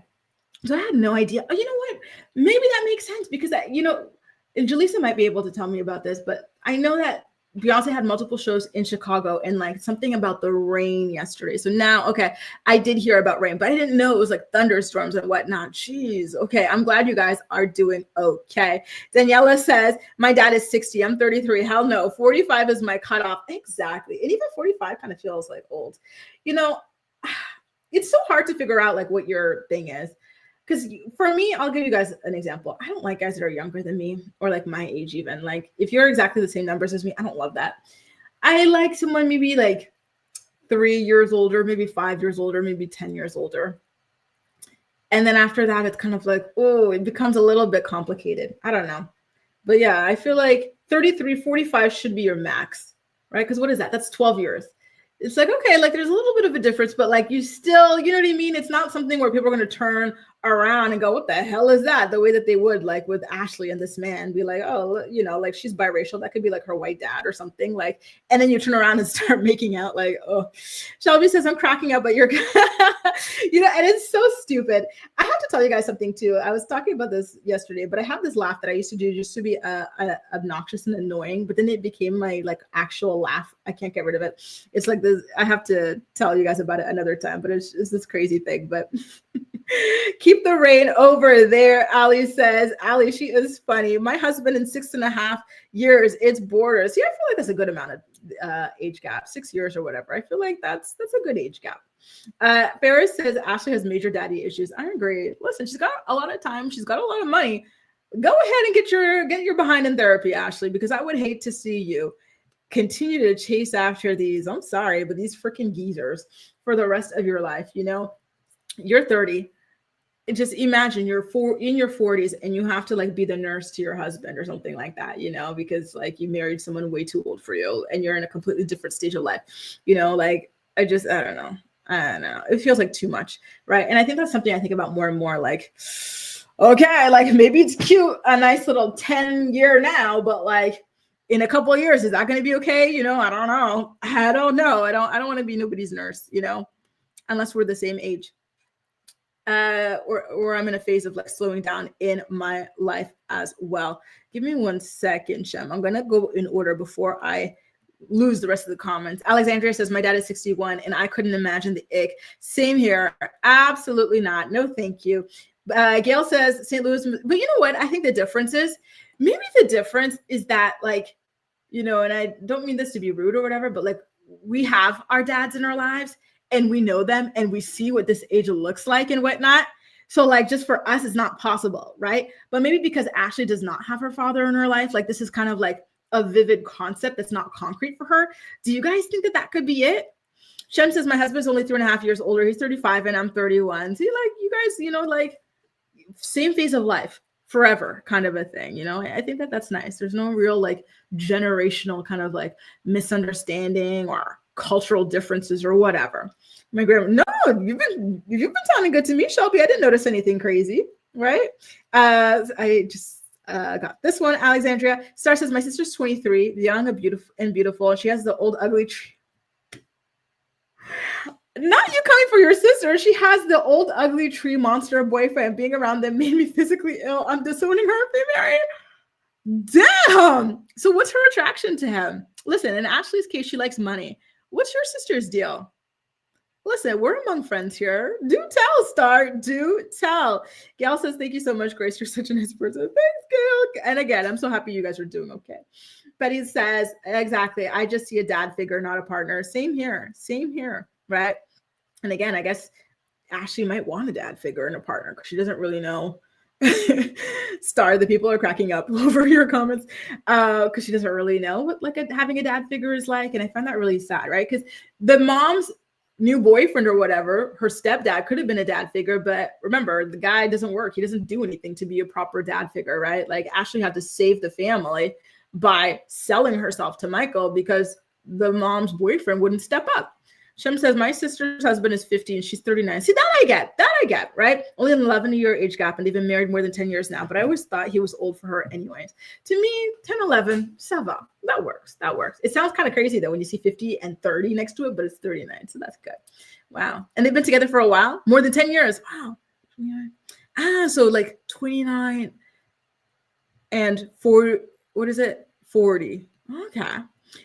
So I had no idea. Oh, you know what? Maybe that makes sense because you know, and Jaleesa might be able to tell me about this, but I know that Beyonce had multiple shows in Chicago and like something about the rain yesterday. So now, okay, I did hear about rain, but I didn't know it was like thunderstorms and whatnot. Jeez. Okay. I'm glad you guys are doing okay. Daniela says, my dad is 60. I'm 33. Hell no. 45 is my cutoff. Exactly. And even 45 kind of feels like old. You know, it's so hard to figure out like what your thing is. Because for me, I'll give you guys an example. I don't like guys that are younger than me or like my age even. Like, if you're exactly the same numbers as me, I don't love that. I like someone maybe like 3 years older, maybe 5 years older, maybe 10 years older. And then after that, it's kind of like, oh, it becomes a little bit complicated. I don't know. But yeah, I feel like 33, 45 should be your max, right? Because what is that? That's 12 years. It's like, okay, like there's a little bit of a difference, but like you still, you know what I mean? It's not something where people are going to turn around and go, what the hell is that? The way that they would like with Ashley and this man, be like, oh, you know, like she's biracial. That could be like her white dad or something like, and then you turn around and start making out like, oh, Shelby says, I'm cracking up, but you're, you know, and it's so stupid. I have to tell you guys something too. I was talking about this yesterday, but I have this laugh that I used to do just to be obnoxious and annoying, but then it became my like actual laugh. I can't get rid of it. It's like this, I have to tell you guys about it another time, but it's this crazy thing, but keep the rain over there. Ali says, Ali, she is funny. My husband in 6.5 years, it's borders. See, I feel like that's a good amount of age gap, 6 years or whatever. I feel like that's a good age gap. Ferris says Ashley has major daddy issues. I agree. Listen, she's got a lot of time. She's got a lot of money. Go ahead and get your behind in therapy, Ashley, because I would hate to see you continue to chase after these, I'm sorry, but these freaking geezers for the rest of your life. You know, you're 30. Just imagine you're in your 40s and you have to like be the nurse to your husband or something like that, you know, because like you married someone way too old for you and you're in a completely different stage of life, you know, like I don't know. It feels like too much, right? And I think that's something I think about more and more, like, okay, like maybe it's cute, a nice little 10-year now, but like in a couple of years, is that going to be okay? You know, I don't know. I don't want to be nobody's nurse, you know, unless we're the same age. Or I'm in a phase of like slowing down in my life as well. Give me 1 second, Shem. I'm going to go in order before I lose the rest of the comments. Alexandria says, my dad is 61 and I couldn't imagine the ick. Same here. Absolutely not. No, thank you. Gail says St. Louis, but you know what? I think the difference is that like, you know, and I don't mean this to be rude or whatever, but like we have our dads in our lives and we know them and we see what this age looks like and whatnot. So like, just for us, it's not possible, right? But maybe because Ashley does not have her father in her life, like this is kind of like a vivid concept that's not concrete for her. Do you guys think that that could be it? Shem says, my husband's only 3.5 years older. He's 35 and I'm 31. See, like, you guys, you know, like same phase of life forever kind of a thing. You know, I think that that's nice. There's no real like generational kind of like misunderstanding or cultural differences or whatever. My grandma, no, you've been sounding good to me, Shelby. I didn't notice anything crazy, right? I just got this one. Alexandria Star says, my sister's 23, young and beautiful. She has the old ugly tree. Not you coming for your sister. She has the old ugly tree monster boyfriend. Being around them made me physically ill. I'm disowning her if they marry. Damn. So what's her attraction to him? Listen, in Ashley's case, she likes money. What's your sister's deal? Listen, we're among friends here. Do tell, Star. Do tell. Gail says, thank you so much, Grace. You're such a nice person. Thanks, Gail. And again, I'm so happy you guys are doing okay. Betty says, exactly. I just see a dad figure, not a partner. Same here. Same here. Right. And again, I guess Ashley might want a dad figure and a partner because she doesn't really know. Star, the people are cracking up over your comments because she doesn't really know what like having a dad figure is like. And I find that really sad, right? Because the mom's new boyfriend or whatever, her stepdad could have been a dad figure, but remember, the guy doesn't work. He doesn't do anything to be a proper dad figure, right? Like Ashley had to save the family by selling herself to Michael because the mom's boyfriend wouldn't step up. Shem says, my sister's husband is 50 and she's 39. See, that I get, right? Only an 11-year age gap, and they've been married more than 10 years now. But I always thought he was old for her anyways. To me, 10, 11, ça va. That works. It sounds kind of crazy, though, when you see 50 and 30 next to it, but it's 39. So that's good. Wow. And they've been together for a while? More than 10 years. Wow. 29. So like 29 and 40. What is it? 40. Okay.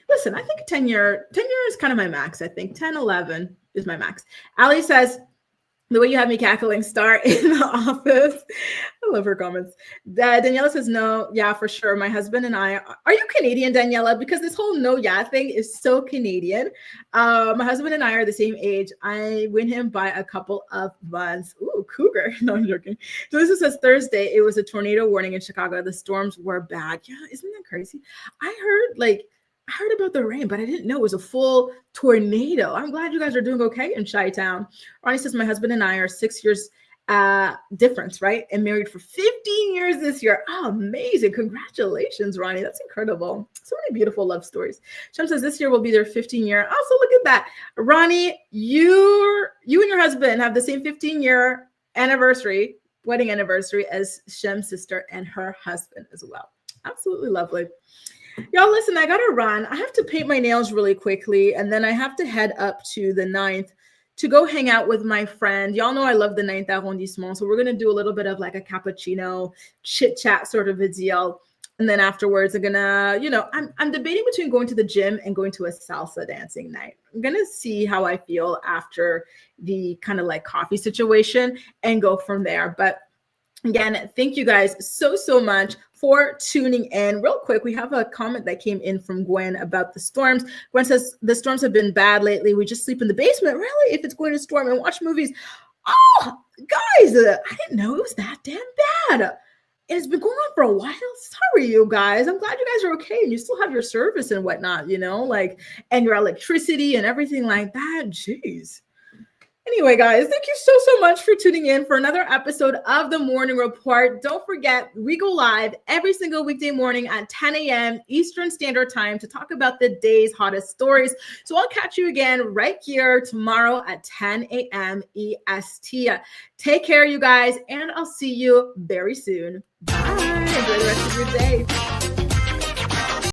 Listen, I think 10 year is kind of my max. I think 10, 11 is my max. Ali says, the way you have me cackling, Star in the office. I love her comments. Daniela says, no, yeah, for sure. My husband and I, are you Canadian, Daniela? Because this whole no, yeah thing is so Canadian. My husband and I are the same age. I win him by a couple of months. Ooh, cougar. No, I'm joking. So this says Thursday, it was a tornado warning in Chicago. The storms were bad. Yeah, isn't that crazy? I heard about the rain, but I didn't know it was a full tornado. I'm glad you guys are doing okay in Chi-Town. Ronnie says, my husband and I are 6 years difference, right? And married for 15 years this year. Oh, amazing. Congratulations, Ronnie. That's incredible. So many beautiful love stories. Shem says this year will be their 15-year. Oh, so look at that. Ronnie, you and your husband have the same 15-year anniversary, wedding anniversary as Shem's sister and her husband as well. Absolutely lovely. Y'all, listen, I got to run. I have to paint my nails really quickly, and then I have to head up to the 9th to go hang out with my friend. Y'all know I love the 9th arrondissement, so we're going to do a little bit of like a cappuccino chit-chat sort of a deal. And then afterwards, I'm going to, I'm debating between going to the gym and going to a salsa dancing night. I'm going to see how I feel after the kind of like coffee situation and go from there. But again, thank you guys so much for tuning in. Real quick, we have a comment that came in from Gwen about the storms. Gwen says, the storms have been bad lately. We just sleep in the basement. Really? If it's going to storm and watch movies. Oh, guys, I didn't know it was that damn bad. It's been going on for a while. Sorry, you guys. I'm glad you guys are okay and you still have your service and whatnot, and your electricity and everything like that. Jeez. Anyway, guys, thank you so much for tuning in for another episode of The Morning Report. Don't forget, we go live every single weekday morning at 10 a.m. Eastern Standard Time to talk about the day's hottest stories. So I'll catch you again right here tomorrow at 10 a.m. EST. Take care, you guys, and I'll see you very soon. Bye. Enjoy the rest of your day.